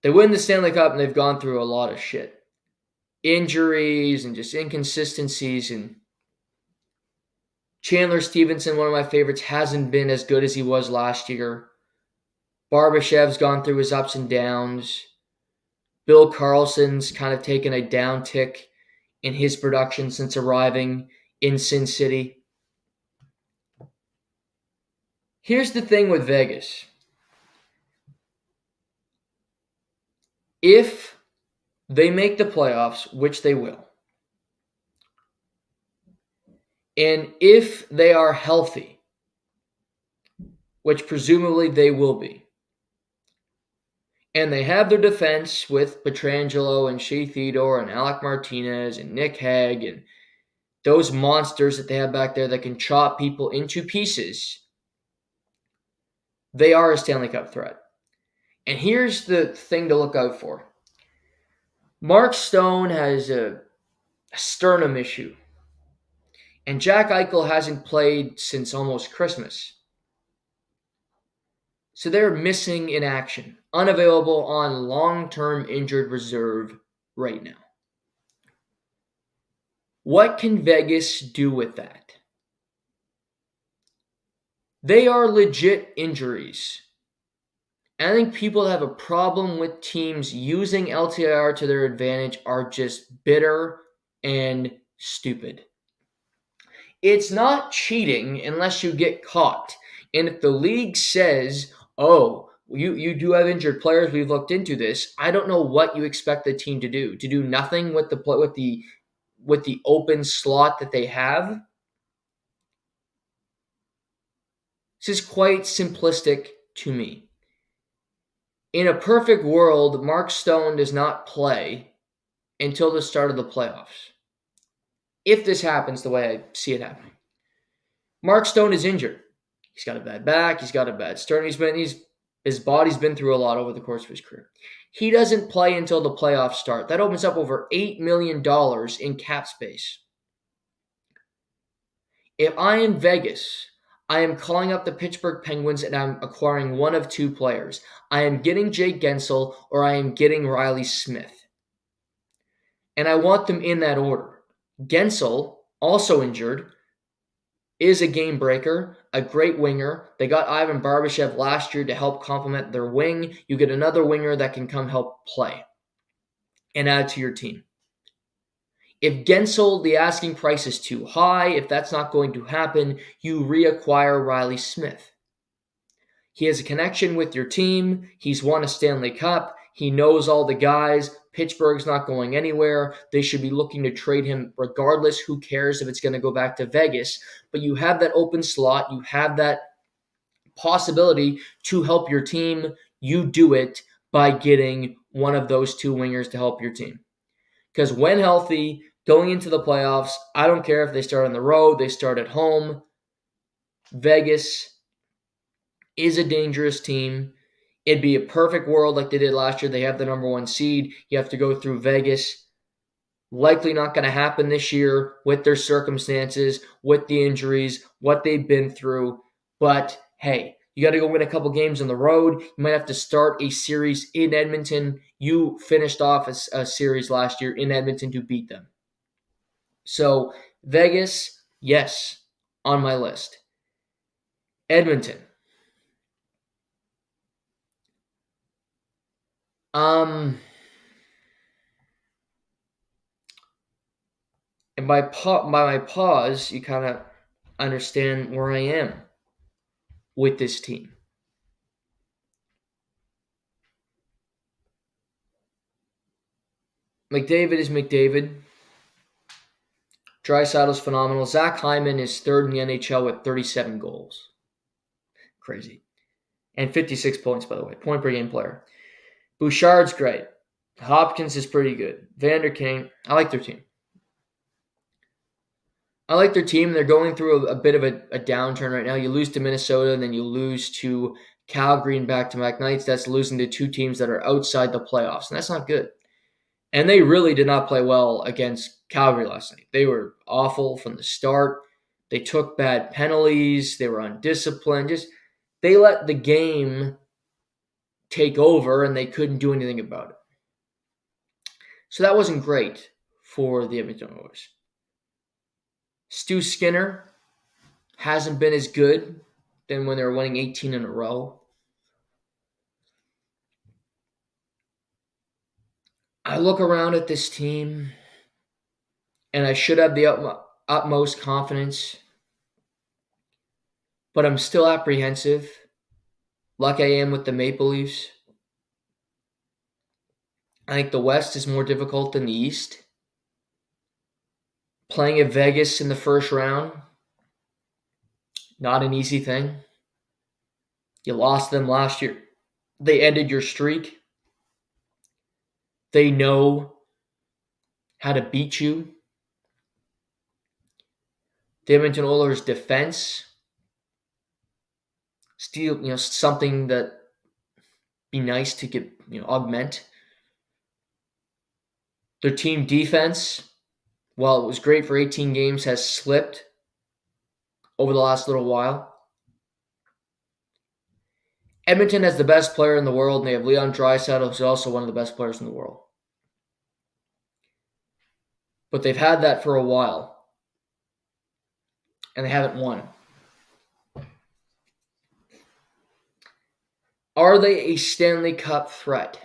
They win the Stanley Cup and they've gone through a lot of shit. Injuries and just inconsistencies. And Chandler Stevenson, one of my favorites, hasn't been as good as he was last year. Barbashev's gone through his ups and downs. Bill Carlson's kind of taken a downtick in his production since arriving in Sin City. Here's the thing with Vegas. If they make the playoffs, which they will, and if they are healthy, which presumably they will be, and they have their defense with Pietrangelo and Shea Theodore and Alec Martinez and Nick Hague and those monsters that they have back there that can chop people into pieces, they are a Stanley Cup threat. And here's the thing to look out for. Mark Stone has a sternum issue. And Jack Eichel hasn't played since almost Christmas. So they're missing in action. Unavailable on long-term injured reserve right now. What can Vegas do with that? They are legit injuries. I think people that have a problem with teams using LTIR to their advantage are just bitter and stupid. It's not cheating unless you get caught. And if the league says, oh, you do have injured players, we've looked into this, I don't know what you expect the team to do. To do nothing with the open slot that they have? This is quite simplistic to me. In a perfect world, Mark Stone does not play until the start of the playoffs. If this happens the way I see it happening. Mark Stone is injured. He's got a bad back. He's got a bad sternum. His body's been through a lot over the course of his career. He doesn't play until the playoffs start. That opens up over $8 million in cap space. If I am Vegas, I am calling up the Pittsburgh Penguins and I'm acquiring one of two players. I am getting Jake Gensel or I am getting Riley Smith. And I want them in that order. Gensel, also injured, is a game breaker, a great winger. They got Ivan Barbashev last year to help complement their wing. You get another winger that can come help play and add to your team. If Gensel, the asking price is too high, if that's not going to happen, you reacquire Riley Smith. He has a connection with your team. He's won a Stanley Cup. He knows all the guys. Pittsburgh's not going anywhere. They should be looking to trade him regardless. Who cares if it's going to go back to Vegas? But you have that open slot. You have that possibility to help your team. You do it by getting one of those two wingers to help your team. Because when healthy, going into the playoffs, I don't care if they start on the road, they start at home. Vegas is a dangerous team. It'd be a perfect world like they did last year. They have the number one seed. You have to go through Vegas. Likely not going to happen this year with their circumstances, with the injuries, what they've been through. But hey, you got to go win a couple games on the road. You might have to start a series in Edmonton. You finished off a series last year in Edmonton to beat them. So Vegas, yes, on my list. Edmonton. Um, and by my pause, you kind of understand where I am with this team. McDavid is McDavid. Draisaitl's phenomenal. Zach Hyman is third in the NHL with 37 goals. Crazy. And 56 points, by the way. Point per game player. Bouchard's great. Hopkins is pretty good. Vander Kane, I like their team. They're going through a bit of a downturn right now. You lose to Minnesota, and then you lose to Calgary in back-to-back nights. That's losing to two teams that are outside the playoffs, and that's not good. And they really did not play well against Calgary last night. They were awful from the start. They took bad penalties. They were undisciplined. They let the game take over, and they couldn't do anything about it. So that wasn't great for the Edmonton Oilers. Stu Skinner hasn't been as good than when they were winning 18 in a row. I look around at this team, and I should have the utmost confidence, but I'm still apprehensive, like I am with the Maple Leafs. I think the West is more difficult than the East. Playing at Vegas in the first round, not an easy thing. You lost them last year. They ended your streak. They know how to beat you. The Edmonton Oilers' defense, still, something that be nice to get, augment. Their team defense, while it was great for 18 games, has slipped over the last little while. Edmonton has the best player in the world, and they have Leon Draisaitl, who's also one of the best players in the world. But they've had that for a while, and they haven't won. Are they a Stanley Cup threat?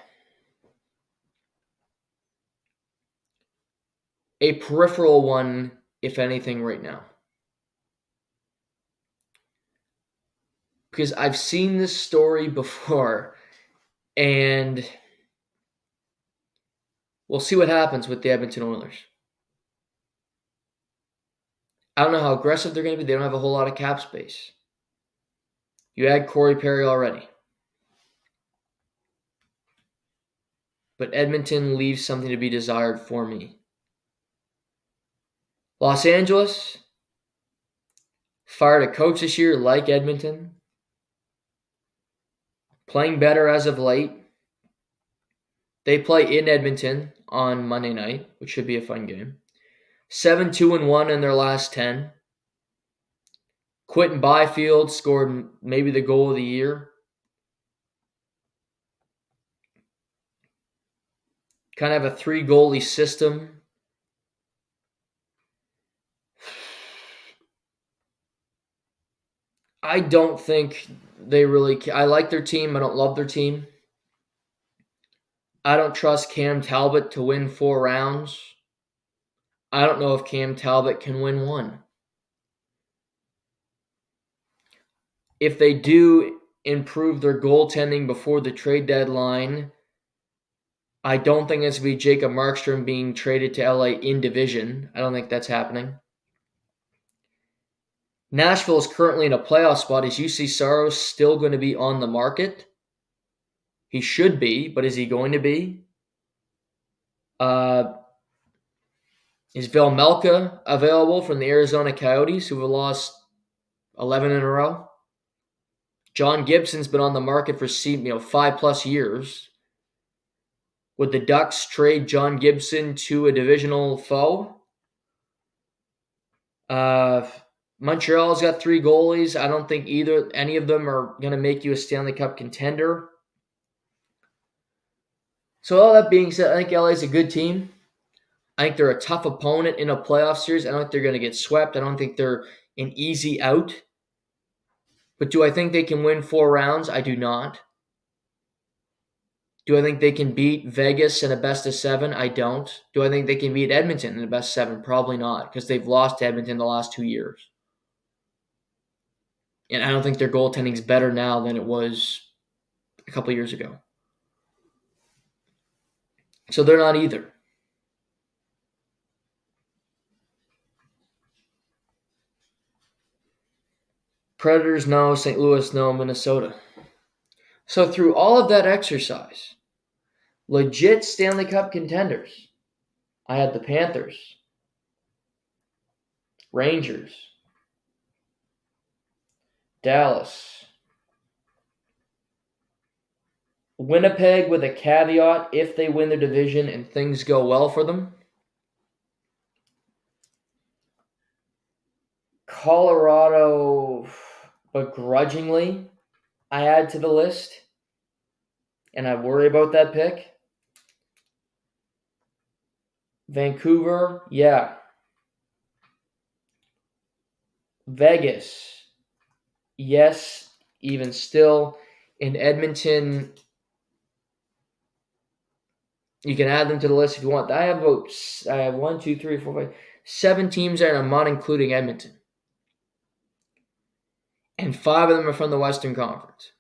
A peripheral one, if anything, right now. Because I've seen this story before, and we'll see what happens with the Edmonton Oilers. I don't know how aggressive they're going to be. They don't have a whole lot of cap space. You had Corey Perry already. But Edmonton leaves something to be desired for me. Los Angeles fired a coach this year like Edmonton. Playing better as of late. They play in Edmonton on Monday night, which should be a fun game. 7-2-1 in their last 10. Quentin Byfield scored maybe the goal of the year. Kind of a 3-goalie system. I don't think they really... I like their team. I don't love their team. I don't trust Cam Talbot to win 4 rounds. I don't know if Cam Talbot can win 1. If they do improve their goaltending before the trade deadline, I don't think it's going to be Jacob Markstrom being traded to LA in division. I don't think that's happening. Nashville is currently in a playoff spot. Is UC Saros still going to be on the market? He should be, but is he going to be? Is Velmelka available from the Arizona Coyotes, who have lost 11 in a row? John Gibson's been on the market for 5+ years. Would the Ducks trade John Gibson to a divisional foe? Montreal's got 3 goalies. I don't think any of them are going to make you a Stanley Cup contender. So all that being said, I think LA's a good team. I think they're a tough opponent in a playoff series. I don't think they're going to get swept. I don't think they're an easy out. But do I think they can win 4 rounds? I do not. Do I think they can beat Vegas in a best of 7? I don't. Do I think they can beat Edmonton in a best of 7? Probably not, because they've lost to Edmonton the last 2 years. And I don't think their goaltending is better now than it was a couple years ago. So they're not either. Predators no, St. Louis no, Minnesota. So through all of that exercise, legit Stanley Cup contenders, I had the Panthers, Rangers, Dallas, Winnipeg with a caveat if they win their division and things go well for them. Colorado, begrudgingly, I add to the list, and I worry about that pick. Vancouver, yeah. Vegas, yes, even still. In Edmonton, you can add them to the list if you want. I have 1, 2, 3, 4, 5, 7 teams there, and I'm not including Edmonton. And 5 of them are from the Western Conference.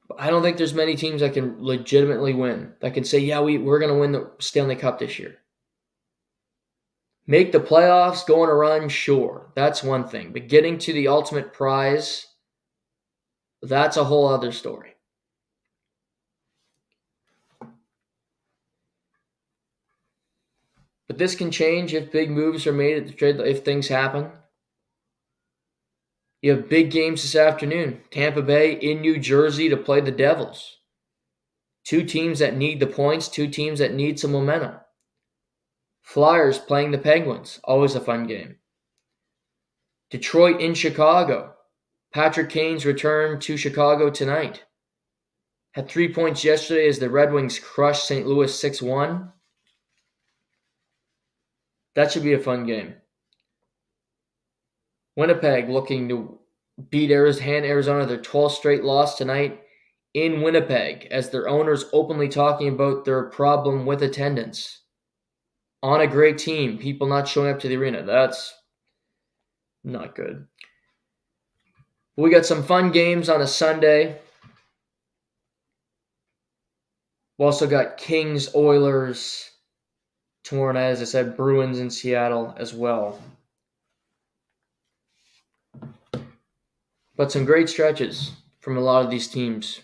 But I don't think there's many teams that can legitimately win, that can say, yeah, we're going to win the Stanley Cup this year. Make the playoffs, go on a run, sure. That's one thing. But getting to the ultimate prize, that's a whole other story. But this can change if big moves are made at the trade, if things happen. You have big games this afternoon. Tampa Bay in New Jersey to play the Devils. 2 teams that need the points, 2 teams that need some momentum. Flyers playing the Penguins. Always a fun game. Detroit in Chicago. Patrick Kane's return to Chicago tonight. Had 3 points yesterday as the Red Wings crushed St. Louis 6-1. That should be a fun game. Winnipeg looking to beat Arizona, their 12th straight loss tonight in Winnipeg, as their owners openly talking about their problem with attendance. On a great team, people not showing up to the arena. That's not good. We got some fun games on a Sunday. We also got Kings, Oilers tomorrow night, as I said, Bruins in Seattle as well. But some great stretches from a lot of these teams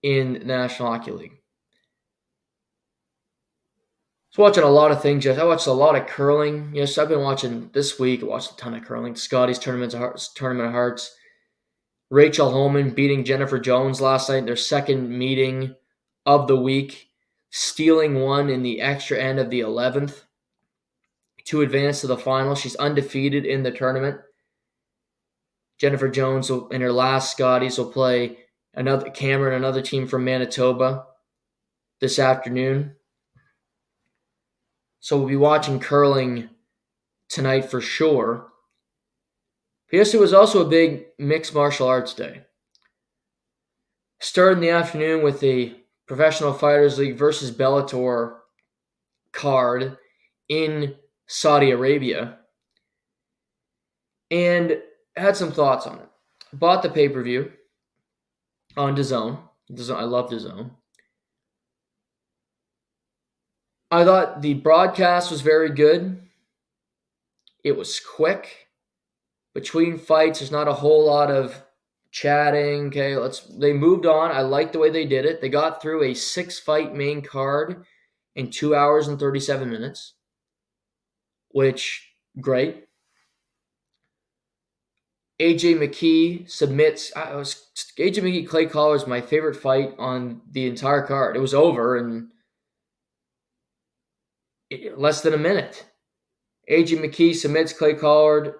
in the National Hockey League. I was watching a lot of things. I watched a lot of curling. Yes, I've been watching this week. I watched a ton of curling. Scotty's Tournament of Hearts. Rachel Homan beating Jennifer Jones last night in their second meeting of the week, stealing one in the extra end of the 11th to advance to the final. She's undefeated in the tournament. Jennifer Jones in her last Scotties will play another team from Manitoba this afternoon. So we'll be watching curling tonight for sure. Yesterday was also a big mixed martial arts day. Started in the afternoon with the Professional Fighters League versus Bellator card in Saudi Arabia. And had some thoughts on it. Bought the pay-per-view on DAZN. I love DAZN. I thought the broadcast was very good. It was quick. Between fights, there's not a whole lot of chatting. Okay, they moved on. I like the way they did it. They got through a 6-fight main card in 2 hours and 37 minutes, which, great. AJ McKee submits. AJ McKee Clay Collard was my favorite fight on the entire card. It was over in less than a minute. AJ McKee submits Clay Collard.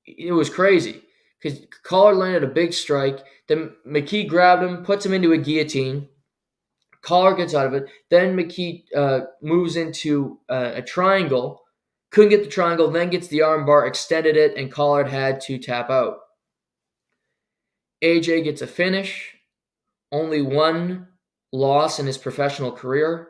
It was crazy because Collard landed a big strike. Then McKee grabbed him, puts him into a guillotine. Collard gets out of it. Then McKee moves into a triangle. Couldn't get the triangle, then gets the armbar, extended it, and Collard had to tap out. AJ gets a finish. Only one loss in his professional career.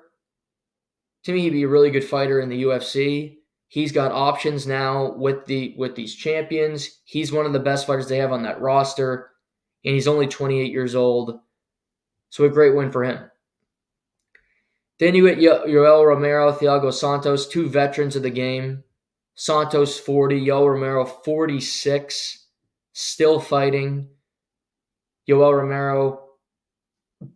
To me, he'd be a really good fighter in the UFC. He's got options now with these champions. He's one of the best fighters they have on that roster, and he's only 28 years old. So a great win for him. Then you get Yoel Romero, Thiago Santos, two veterans of the game. Santos 40, Yoel Romero 46, still fighting. Yoel Romero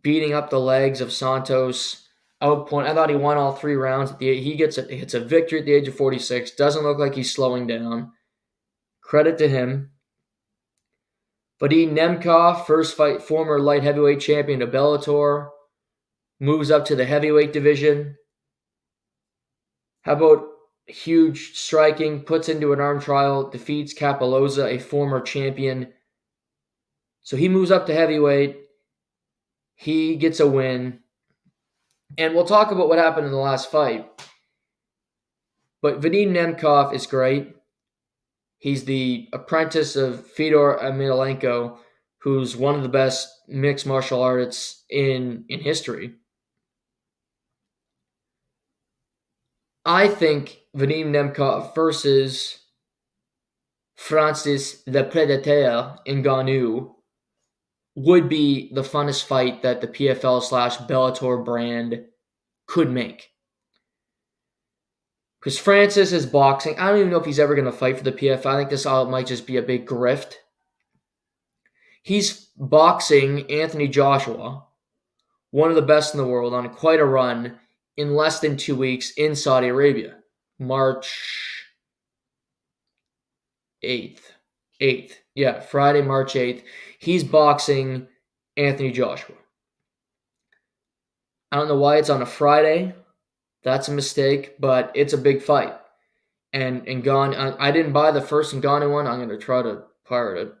beating up the legs of Santos. Outpoint. I thought he won all 3 rounds. He gets a victory at the age of 46. Doesn't look like he's slowing down. Credit to him. Vadim Nemkov, first fight, former light heavyweight champion of Bellator, moves up to the heavyweight division. How about huge striking, puts into an arm trial, defeats Capoloza, a former champion. So he moves up to heavyweight. He gets a win. And we'll talk about what happened in the last fight. But Vadim Nemkov is great. He's the apprentice of Fedor Emelianenko, who's one of the best mixed martial artists in history. I think Vadim Nemkov versus Francis Le Predateur Ngannou would be the funnest fight that the PFL/Bellator brand could make. Because Francis is boxing. I don't even know if he's ever going to fight for the PFL. I think this all might just be a big grift. He's boxing Anthony Joshua, one of the best in the world, on quite a run in less than 2 weeks in Saudi Arabia. March 8th. Yeah, Friday, March 8th. He's boxing Anthony Joshua. I don't know why it's on a Friday. That's a mistake, but it's a big fight. And Ngannou, I didn't buy the first Ngannou one. I'm going to try to pirate it.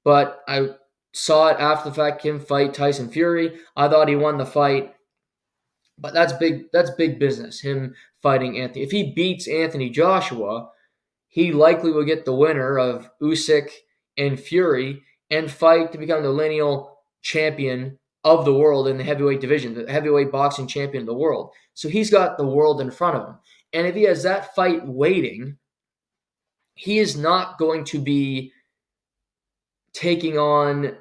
But I saw it after the fact, him fight Tyson Fury. I thought he won the fight. But that's big business, him fighting Anthony. If he beats Anthony Joshua, he likely will get the winner of Usyk and Fury and fight to become the lineal champion of the world in the heavyweight division, the heavyweight boxing champion of the world. So he's got the world in front of him. And if he has that fight waiting, he is not going to be taking on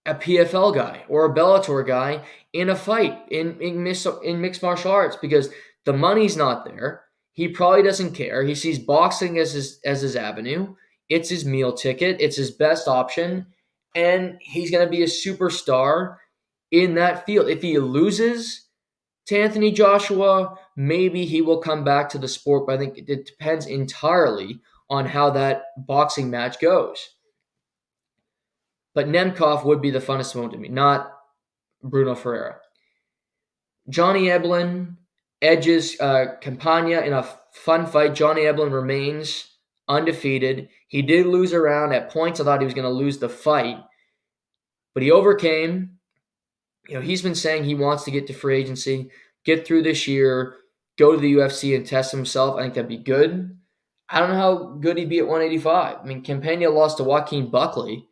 a PFL guy or a Bellator guy in a fight in mixed martial arts because the money's not there. He probably doesn't care. He sees boxing as his avenue. It's his meal ticket. It's his best option. And he's going to be a superstar in that field. If he loses to Anthony Joshua, maybe he will come back to the sport. But I think it depends entirely on how that boxing match goes. But Nemkov would be the funnest one to me, not Bruno Ferreira. Johnny Eblen edges Campagna in a fun fight. Johnny Eblen remains undefeated. He did lose a round. At points, I thought he was going to lose the fight. But he overcame. He's been saying he wants to get to free agency, get through this year, go to the UFC and test himself. I think that'd be good. I don't know how good he'd be at 185. I mean, Campagna lost to Joaquin Buckley,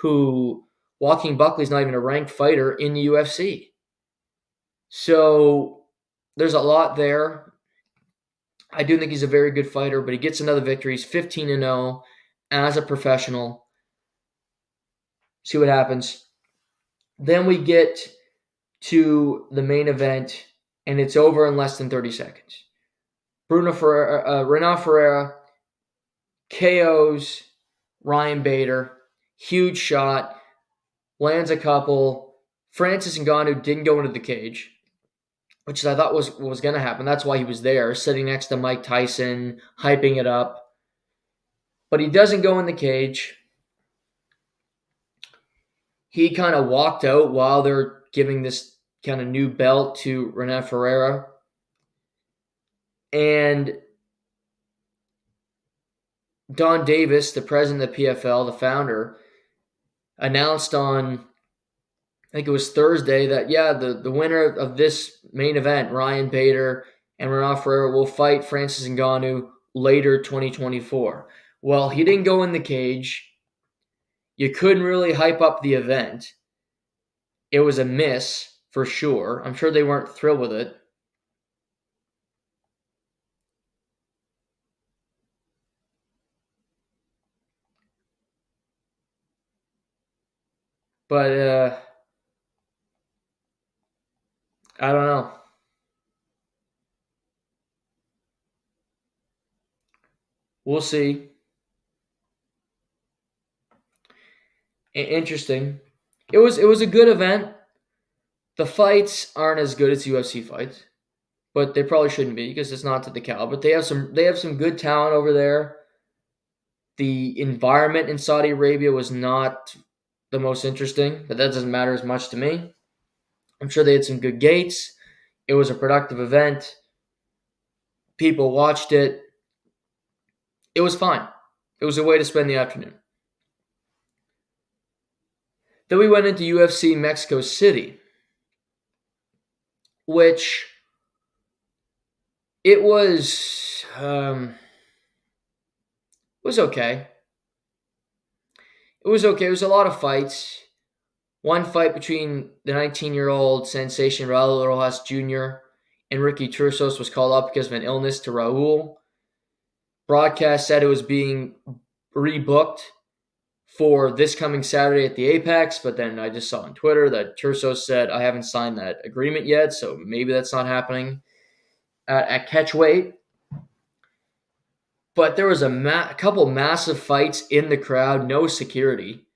Joaquin Buckley's not even a ranked fighter in the UFC. So there's a lot there. I do think he's a very good fighter, but he gets another victory. He's 15-0 as a professional. See what happens. Then we get to the main event, and it's over in less than 30 seconds. Renan Ferreira KOs Ryan Bader. Huge shot. Lands a couple. Francis Ngannou didn't go into the cage, which I thought was going to happen. That's why he was there, sitting next to Mike Tyson, hyping it up. But he doesn't go in the cage. He kind of walked out while they're giving this kind of new belt to Renan Ferreira. And Don Davis, the president of the PFL, the founder, announced on, I think it was Thursday, that, the winner of this main event, Ryan Bader and Renan Ferreira, will fight Francis Ngannou later 2024. Well, he didn't go in the cage. You couldn't really hype up the event. It was a miss for sure. I'm sure they weren't thrilled with it. But I don't know. We'll see. Interesting. It was a good event. The fights aren't as good as UFC fights, but they probably shouldn't be because it's not to the caliber. But they have some good talent over there. The environment in Saudi Arabia was not the most interesting, but that doesn't matter as much to me. I'm sure they had some good gates. It was a productive event. People watched it. It was fine. It was a way to spend the afternoon. Then we went into UFC Mexico City, which it was okay. It was okay. It was a lot of fights. One fight between the 19-year-old sensation Raul Rojas Jr. and Ricky Turcios was called up because of an illness to Raul. Broadcast said it was being rebooked for this coming Saturday at the Apex, but then I just saw on Twitter that Turcios said, I haven't signed that agreement yet, so maybe that's not happening at catchweight. But there was a couple massive fights in the crowd, no security.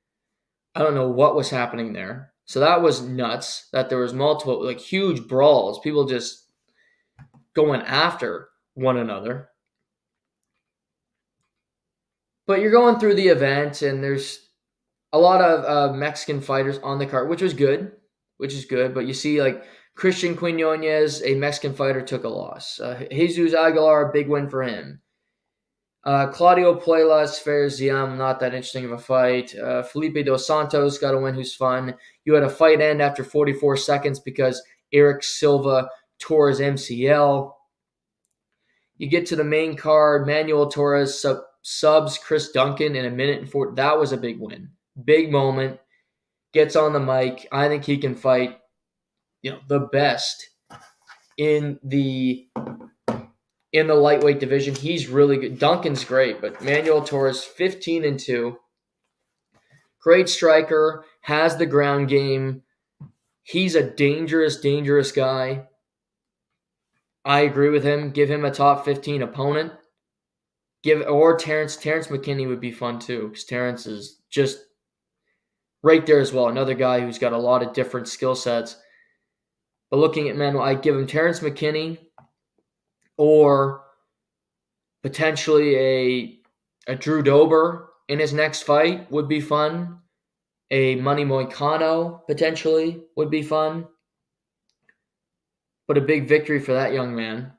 I don't know what was happening there. So that was nuts that there was multiple, like huge brawls, people just going after one another. But you're going through the event, and there's a lot of Mexican fighters on the card, which is good. But you see, like Christian Quinones, a Mexican fighter, took a loss. Jesus Aguilar, a big win for him. Claudio Puelas fares Ziam, not that interesting of a fight. Felipe Dos Santos got a win who's fun. You had a fight end after 44 seconds because Eric Silva tore his MCL. You get to the main card, Manuel Torres subs Chris Duncan in a minute and 4. That was a big win. Big moment. Gets on the mic. I think he can fight, the best in the lightweight division. He's really good. Duncan's great, but Manuel Torres 15-2. Great striker, has the ground game. He's a dangerous guy. I agree with him. Give him a top 15 opponent. Terrence McKinney would be fun too, because Terrence is just right there as well. Another guy who's got a lot of different skill sets. But looking at Manuel, I give him Terrence McKinney or potentially a Drew Dober in his next fight would be fun. A Manny Moicano potentially would be fun. But a big victory for that young man.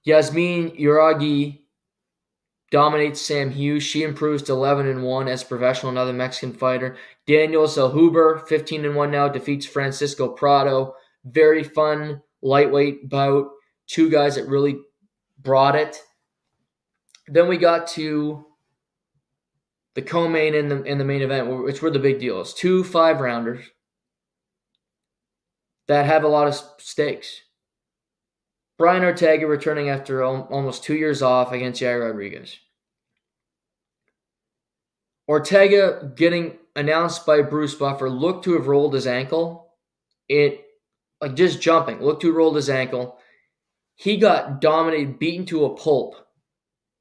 Yasmin Uragi dominates Sam Hughes. She improves to 11-1 as a professional, another Mexican fighter. Daniel Zellhuber, 15-1 now, defeats Francisco Prado. Very fun lightweight bout. Two guys that really brought it. Then we got to the co-main in the main event, which were the big deals. 2 5-rounders that have a lot of stakes. Brian Ortega returning after almost 2 years off against Yair Rodriguez. Ortega getting announced by Bruce Buffer looked to have rolled his ankle. Just jumping, looked to have rolled his ankle. He got dominated, beaten to a pulp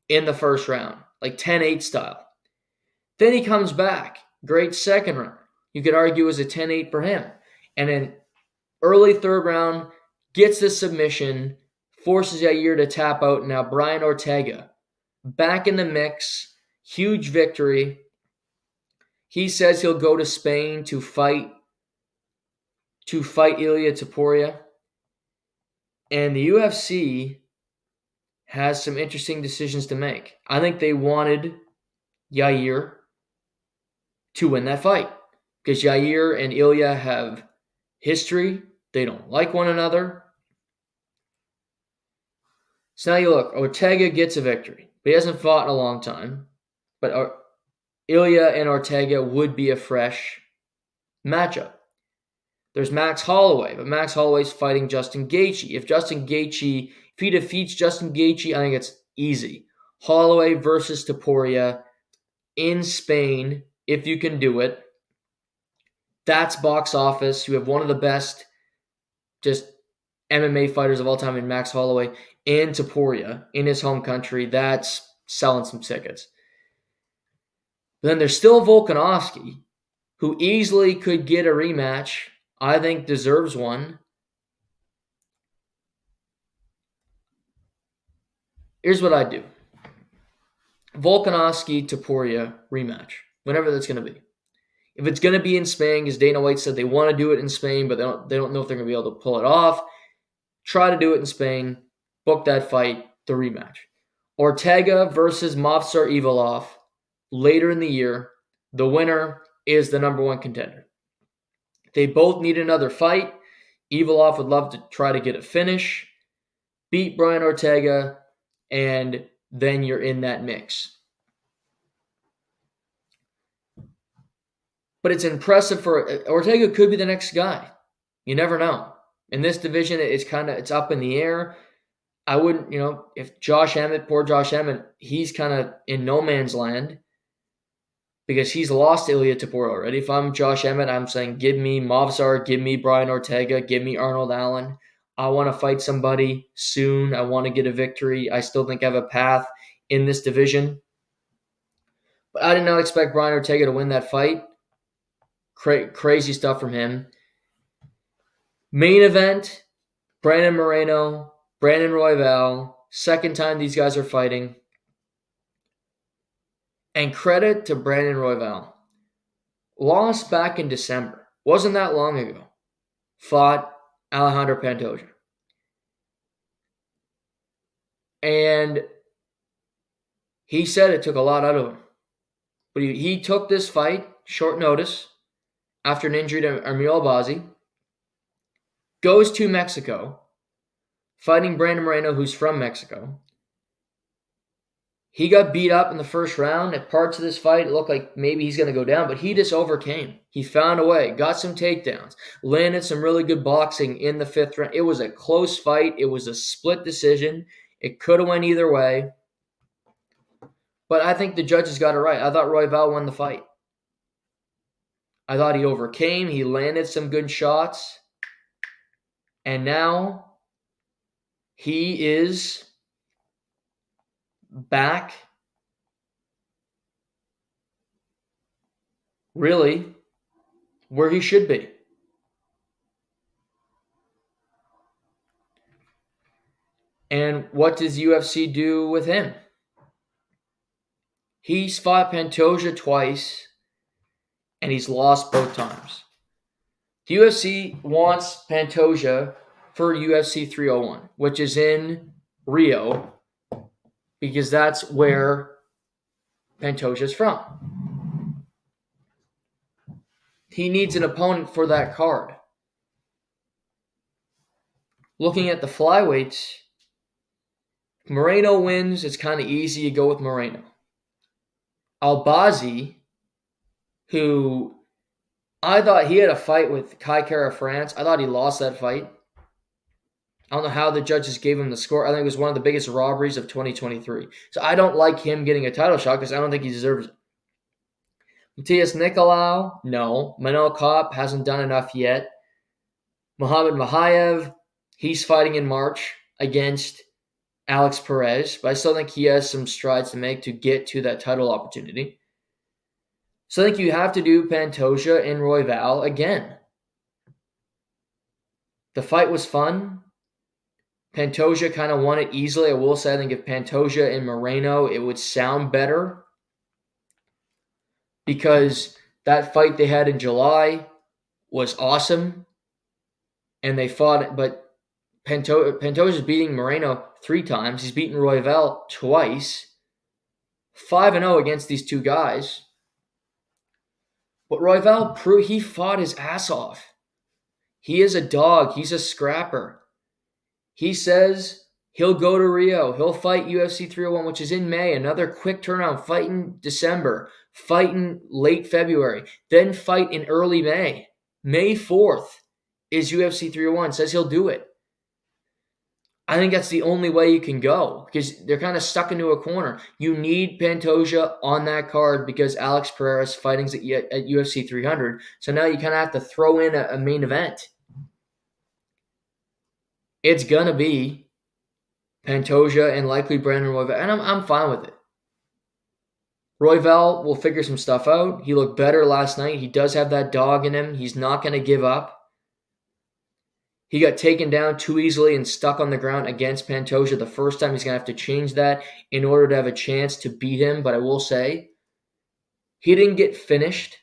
in the first round, like 10-8 style. Then he comes back. Great second round. You could argue it was a 10-8 for him. And then early third round, gets the submission, forces Yair to tap out. Now Brian Ortega back in the mix. Huge victory. He says he'll go to Spain to fight Ilia Topuria. And the UFC has some interesting decisions to make. I think they wanted Yair to win that fight because Yair and Ilia have history. They don't like one another. So now you look, Ortega gets a victory, but he hasn't fought in a long time. But Ilya and Ortega would be a fresh matchup. There's Max Holloway, but Max Holloway's fighting Justin Gaethje. If he defeats Justin Gaethje, I think it's easy. Holloway versus Topuria in Spain, if you can do it. That's box office. You have one of the best just MMA fighters of all time in Max Holloway and Topuria in his home country. That's selling some tickets. But then there's still Volkanovski, who easily could get a rematch. I think deserves one. Here's what I do. Volkanovski Topuria rematch, whenever that's going to be. If it's going to be in Spain, because Dana White said they want to do it in Spain, but they don't know if they're going to be able to pull it off, try to do it in Spain, book that fight, the rematch. Ortega versus Movsar Evloev later in the year. The winner is the number one contender. They both need another fight. Evloev would love to try to get a finish, beat Brian Ortega, and then you're in that mix. But it's impressive for Ortega could be the next guy. You never know. In this division, it's up in the air. I wouldn't, if poor Josh Emmett, he's kind of in no man's land because he's lost to Ilya Topuria already. If I'm Josh Emmett, I'm saying give me Movsar, give me Brian Ortega, give me Arnold Allen. I want to fight somebody soon. I want to get a victory. I still think I have a path in this division. But I did not expect Brian Ortega to win that fight. Crazy stuff from him. Main event, Brandon Moreno, Brandon Royval. Second time these guys are fighting. And credit to Brandon Royval. Lost back in December. Wasn't that long ago. Fought Alejandro Pantoja. And he said it took a lot out of him. But he took this fight, short notice, after an injury to Emil Albazi. Goes to Mexico, fighting Brandon Moreno, who's from Mexico. He got beat up in the first round. At parts of this fight, it looked like maybe he's going to go down, but he just overcame. He found a way, got some takedowns, landed some really good boxing in the fifth round. It was a close fight. It was a split decision. It could have went either way. But I think the judges got it right. I thought Royval won the fight. I thought he overcame. He landed some good shots. And now he is back really where he should be. And what does UFC do with him? He's fought Pantoja twice, and he's lost both times. The UFC wants Pantoja for UFC 301, which is in Rio, because that's where Pantoja is from. He needs an opponent for that card. Looking at the flyweights, Moreno wins. It's kind of easy to go with Moreno. Albazi, who I thought he had a fight with Kai Kara France. I thought he lost that fight. I don't know how the judges gave him the score. I think it was one of the biggest robberies of 2023. So I don't like him getting a title shot because I don't think he deserves it. Matias Nicolau, no. Manel Kopp hasn't done enough yet. Muhammad Mahayev, he's fighting in March against Alex Perez, but I still think he has some strides to make to get to that title opportunity. So I think you have to do Pantoja and Royval again. The fight was fun. Pantoja kind of won it easily. I will say I think if Pantoja and Moreno, it would sound better because that fight they had in July was awesome. And they fought, but Pantoja's beating Moreno 3 times. He's beaten Royval twice. 5-0 against these two guys. But Royval, he fought his ass off. He is a dog. He's a scrapper. He says He'll go to Rio. He'll fight UFC 301, which is in May. Another quick turnaround. Fight in December. Fight in late February. Then fight in early May. May 4th is UFC 301. Says he'll do it. I think that's the only way you can go because they're kind of stuck into a corner. You need Pantoja on that card because Alex Pereira's fighting at UFC 300. So now you kind of have to throw in a main event. It's going to be Pantoja and likely Brandon Royval, and I'm fine with it. Royval will figure some stuff out. He looked better last night. He does have that dog in him. He's not going to give up. He got taken down too easily and stuck on the ground against Pantoja the first time. He's going to have to change that in order to have a chance to beat him. But I will say, he didn't get finished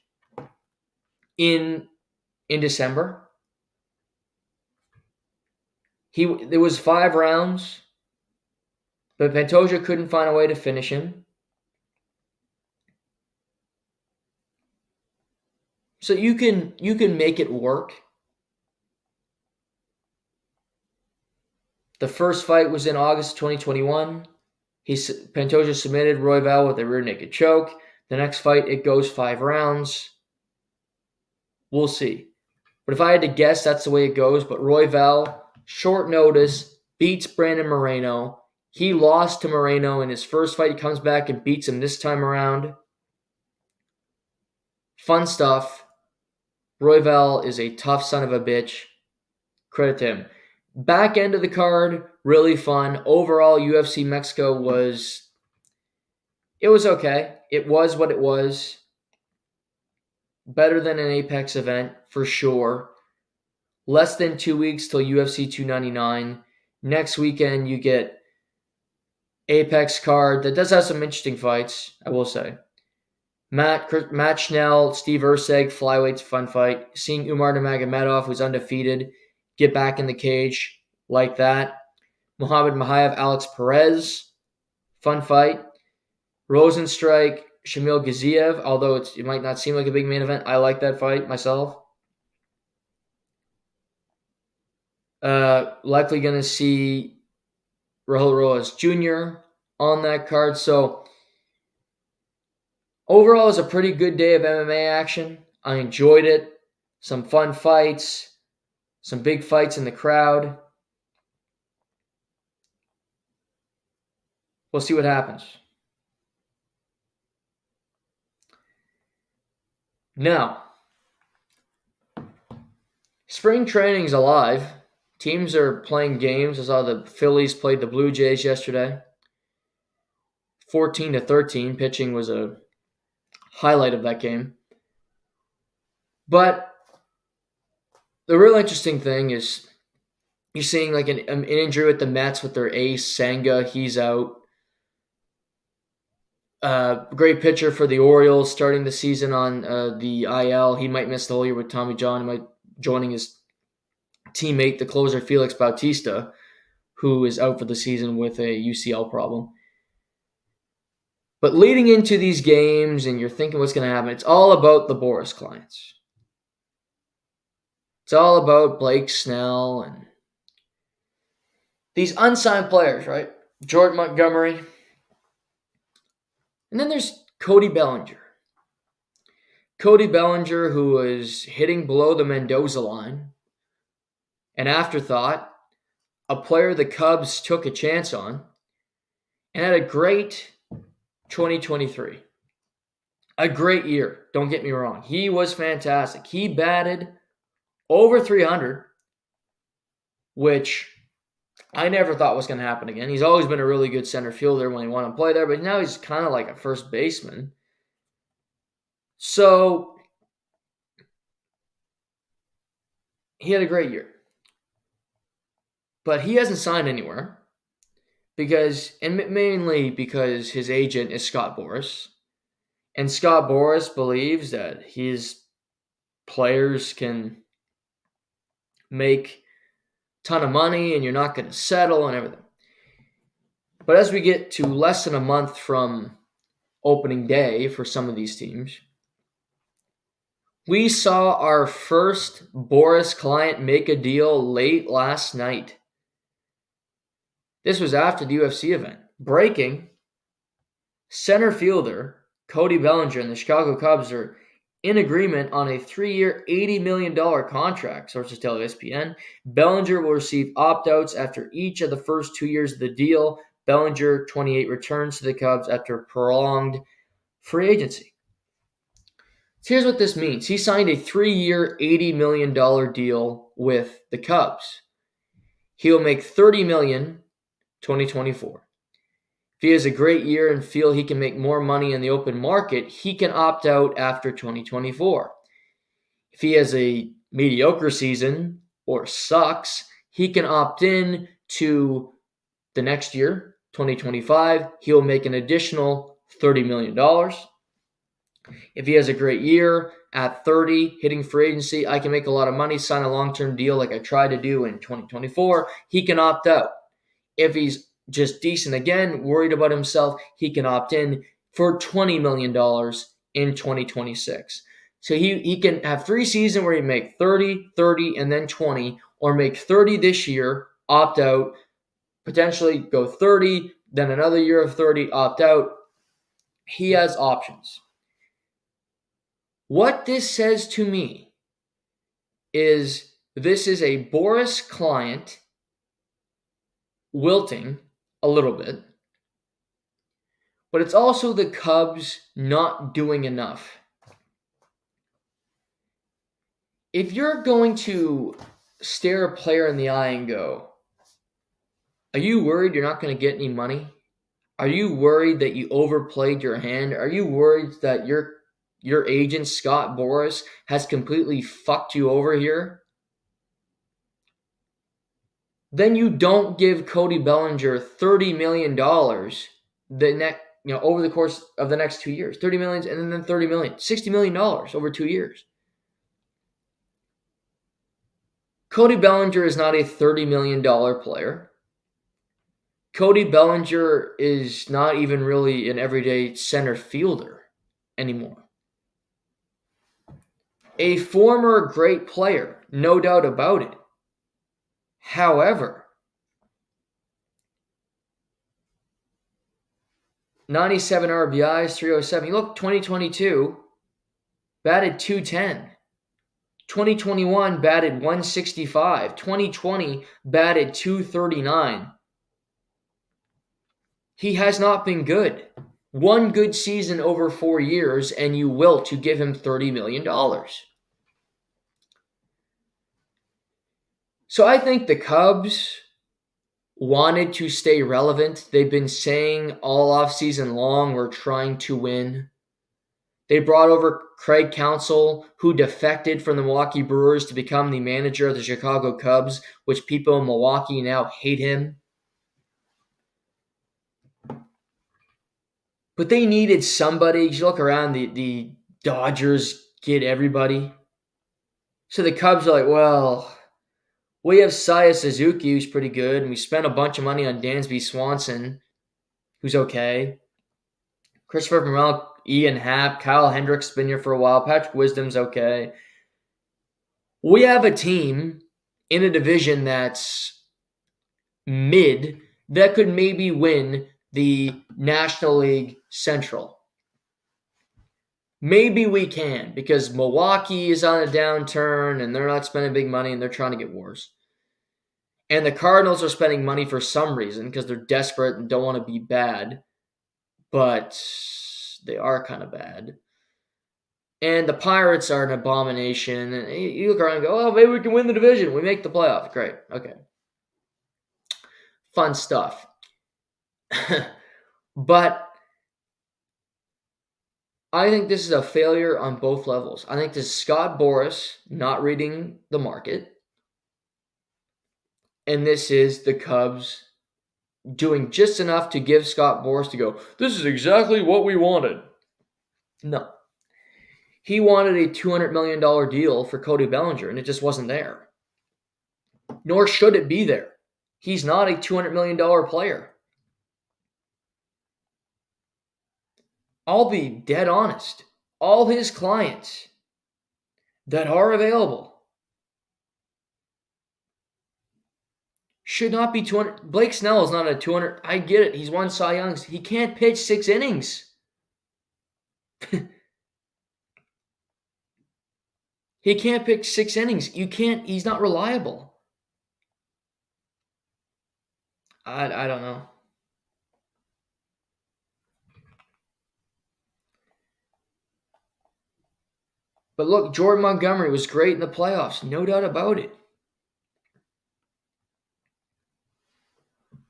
in December. There was 5 rounds, but Pantoja couldn't find a way to finish him. So you can make it work. The first fight was in August 2021. Pantoja submitted Royval with a rear naked choke. The next fight, it goes 5 rounds. We'll see. But if I had to guess, that's the way it goes. But Royval, short notice, beats Brandon Moreno. He lost to Moreno in his first fight. He comes back and beats him this time around. Fun stuff. Royval is a tough son of a bitch. Credit to him. Back end of the card, really fun. Overall, UFC Mexico was okay. It was what it was. Better than an Apex event, for sure. Less than 2 weeks till UFC 299. Next weekend, you get Apex card that does have some interesting fights, I will say. Matt Schnell, Steve Erceg, flyweights, fun fight. Seeing Umar Nurmagomedov, who's undefeated, get back in the cage like that. Muhammad Mahayev, Alex Perez, fun fight. Rosenstrike, Shamil Gaziev, although it might not seem like a big main event. I like that fight myself. Likely going to see Rahul Rojas Jr. on that card. So overall, it was a pretty good day of MMA action. I enjoyed it. Some fun fights. Some big fights in the crowd. We'll see what happens. Now, spring training's alive. Teams are playing games. I saw the Phillies played the Blue Jays yesterday. 14-13. Pitching was a highlight of that game. But the real interesting thing is you're seeing like an injury with the Mets with their ace, Senga. He's out. Great pitcher for the Orioles starting the season on the IL. He might miss the whole year with Tommy John. He might joining his teammate, the closer Felix Bautista, who is out for the season with a UCL problem. But leading into these games and you're thinking what's going to happen, it's all about the Boras clients. It's all about Blake Snell and these unsigned players, right? Jordan Montgomery. And then there's Cody Bellinger. Cody Bellinger, who was hitting below the Mendoza line. An afterthought. A player the Cubs took a chance on. And had a great 2023. A great year, don't get me wrong. He was fantastic. He batted over 300, which I never thought was going to happen again. He's always been a really good center fielder when he wanted to play there, but now he's kind of like a first baseman. So he had a great year. But he hasn't signed anywhere mainly because his agent is Scott Boras. And Scott Boras believes that his players can make a ton of money and you're not going to settle and everything. But as we get to less than a month from opening day for some of these teams, we saw our first Boras client make a deal late last night. This was after the UFC event. Breaking, center fielder Cody Bellinger and the Chicago Cubs are in agreement on a 3-year, $80 million contract, sources tell ESPN. Bellinger will receive opt-outs after each of the first 2 years of the deal. Bellinger, 28, returns to the Cubs after prolonged free agency. So here's what this means. He signed a 3-year, $80 million deal with the Cubs. He will make $30 million 2024. If he has a great year and feel he can make more money in the open market, he can opt out after 2024. If he has a mediocre season or sucks, he can opt in to the next year, 2025. He'll make an additional $30 million. If he has a great year at 30, hitting free agency, I can make a lot of money, sign a long-term deal like I tried to do in 2024. He can opt out. If he's just decent again, worried about himself, he can opt in for $20 million in 2026. So he can have 3 seasons where he make 30, 30, and then 20, or make 30 this year, opt out, potentially go 30, then another year of 30, opt out. He has options. What this says to me is this is a Boras client wilting a little bit, but it's also the Cubs not doing enough. If you're going to stare a player in the eye and go, are you worried you're not going to get any money? Are you worried that you overplayed your hand? Are you worried that your agent, Scott Boras, has completely fucked you over here? Then you don't give Cody Bellinger $30 million over the course of the next 2 years. $30 million and then $30 million. $60 million over 2 years. Cody Bellinger is not a $30 million player. Cody Bellinger is not even really an everyday center fielder anymore. A former great player, no doubt about it. However, 97 RBIs, 307. You look, 2022, batted 210. 2021, batted 165. 2020, batted 239. He has not been good. One good season over 4 years, and you will to give him $30 million. So I think the Cubs wanted to stay relevant. They've been saying all offseason long, we're trying to win. They brought over Craig Counsell, who defected from the Milwaukee Brewers to become the manager of the Chicago Cubs, which people in Milwaukee now hate him. But they needed somebody. You look around, the Dodgers get everybody. So the Cubs are like, well, we have Seiya Suzuki, who's pretty good, and we spent a bunch of money on Dansby Swanson, who's okay. Christopher Morel, Ian Happ, Kyle Hendricks been here for a while. Patrick Wisdom's okay. We have a team in a division that's mid that could maybe win the National League Central. Maybe we can, because Milwaukee is on a downturn and they're not spending big money and they're trying to get worse. And the Cardinals are spending money for some reason because they're desperate and don't want to be bad. But they are kind of bad. And the Pirates are an abomination. And you look around and go, oh, maybe we can win the division. We make the playoffs. Great. Okay. Fun stuff. But I think this is a failure on both levels. I think this is Scott Boras not reading the market. And this is the Cubs doing just enough to give Scott Boras to go, this is exactly what we wanted. No. He wanted a $200 million deal for Cody Bellinger, and it just wasn't there. Nor should it be there. He's not a $200 million player. I'll be dead honest. All his clients that are available Should not be 200. Blake Snell is not a 200. I get it. He's won Cy Youngs. He can't pitch 6 innings. He can't pitch 6 innings. You can't. He's not reliable. I don't know. But look, Jordan Montgomery was great in the playoffs. No doubt about it.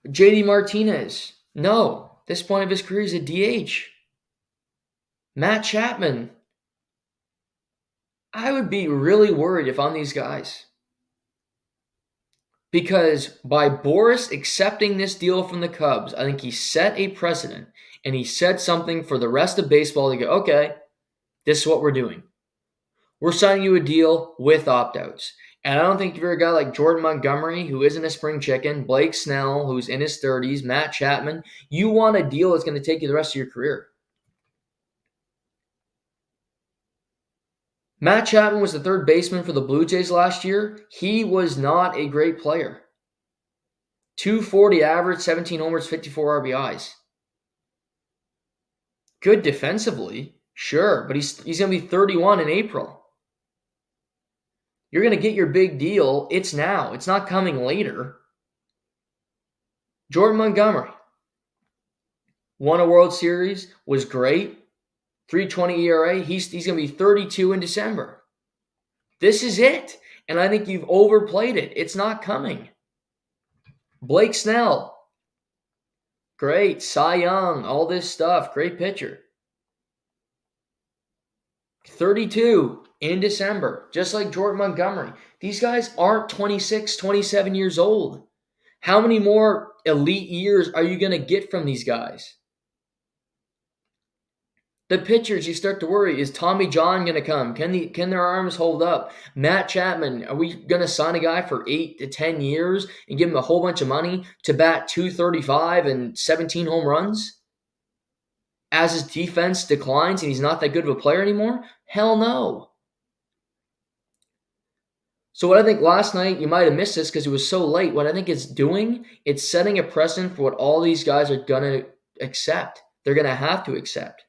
JD Martinez. No. This point of his career is a DH. Matt Chapman. I would be really worried if I'm these guys. Because by Boras accepting this deal from the Cubs, I think he set a precedent and he said something for the rest of baseball to go, okay, this is what we're doing. We're signing you a deal with opt-outs. And I don't think if you're a guy like Jordan Montgomery, who isn't a spring chicken, Blake Snell, who's in his 30s, Matt Chapman, you want a deal that's going to take you the rest of your career. Matt Chapman was the third baseman for the Blue Jays last year. He was not a great player. 240 average, 17 homers, 54 RBIs. Good defensively, sure, but he's going to be 31 in April. You're going to get your big deal. It's now. It's not coming later. Jordan Montgomery won a World Series, was great. 3.20 ERA. He's going to be 32 in December. This is it. And I think you've overplayed it. It's not coming. Blake Snell. Great. Cy Young. All this stuff. Great pitcher. 32 in December. Just like Jordan Montgomery. These guys aren't 26, 27 years old. How many more elite years are you going to get from these guys? The pitchers, you start to worry. Is Tommy John going to come? Can their arms hold up? Matt Chapman, are we going to sign a guy for 8 to 10 years and give him a whole bunch of money to bat 235 and 17 home runs? As his defense declines and he's not that good of a player anymore? Hell no. So what I think last night, you might have missed this because it was so late. What I think it's doing, it's setting a precedent for what all these guys are going to accept. They're going to have to accept.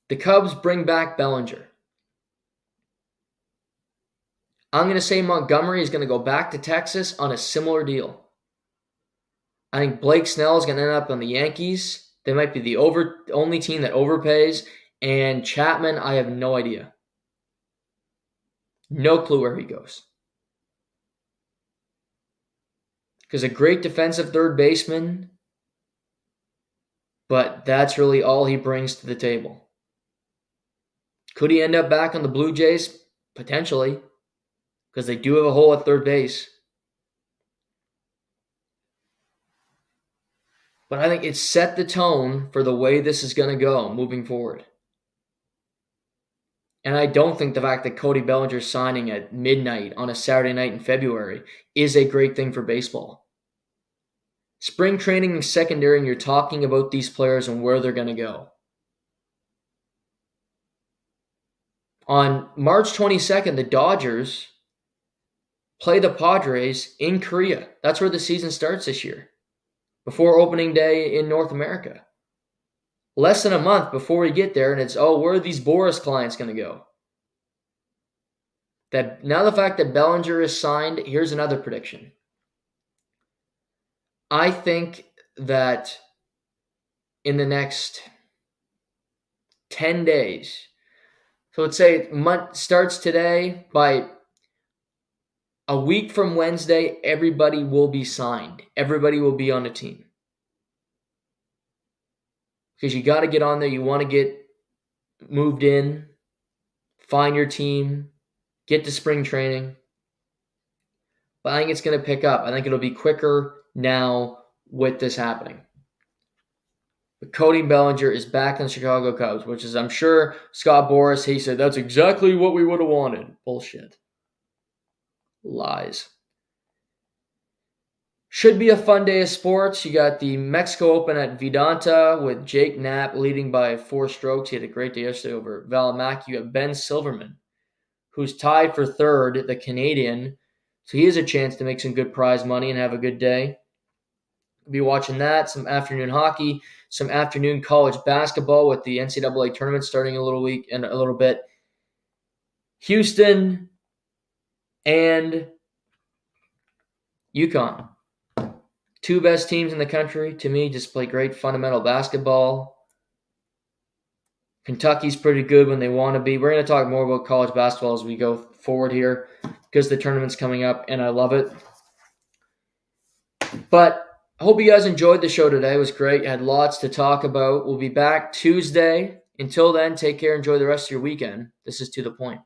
The Cubs bring back Bellinger. I'm going to say Montgomery is going to go back to Texas on a similar deal. I think Blake Snell is going to end up on the Yankees. They might be the only team that overpays. And Chapman, I have no idea. No clue where he goes. Because a great defensive third baseman, but that's really all he brings to the table. Could he end up back on the Blue Jays? Potentially, because they do have a hole at third base. But I think it's set the tone for the way this is going to go moving forward. And I don't think the fact that Cody Bellinger signing at midnight on a Saturday night in February is a great thing for baseball. Spring training and secondary, and you're talking about these players and where they're going to go. On March 22nd, the Dodgers play the Padres in Korea. That's where the season starts this year, before opening day in North America. Less than a month before we get there, and it's, where are these Boras clients going to go? Now the fact that Bellinger is signed, here's another prediction. I think that in the next 10 days, so let's say month starts today, by a week from Wednesday, everybody will be signed. Everybody will be on a team. Because you got to get on there. You want to get moved in, find your team, get to spring training. But I think it's going to pick up. I think it'll be quicker now with this happening. But Cody Bellinger is back in the Chicago Cubs, which is, I'm sure, Scott Boras, he said, that's exactly what we would have wanted. Bullshit. Lies. Should be a fun day of sports. You got the Mexico Open at Vidanta with Jake Knapp leading by 4 strokes. He had a great day yesterday over Valimaki. You have Ben Silverman, who's tied for third, the Canadian, So he has a chance to make some good prize money and have a good day. Be watching that, some afternoon hockey, some afternoon college basketball with the NCAA tournament starting a little bit. Houston and UConn. Two best teams in the country, to me, just play great fundamental basketball. Kentucky's pretty good when they want to be. We're going to talk more about college basketball as we go forward here because the tournament's coming up and I love it. But I hope you guys enjoyed the show today. It was great. I had lots to talk about. We'll be back Tuesday. Until then, take care. Enjoy the rest of your weekend. This is To The Point.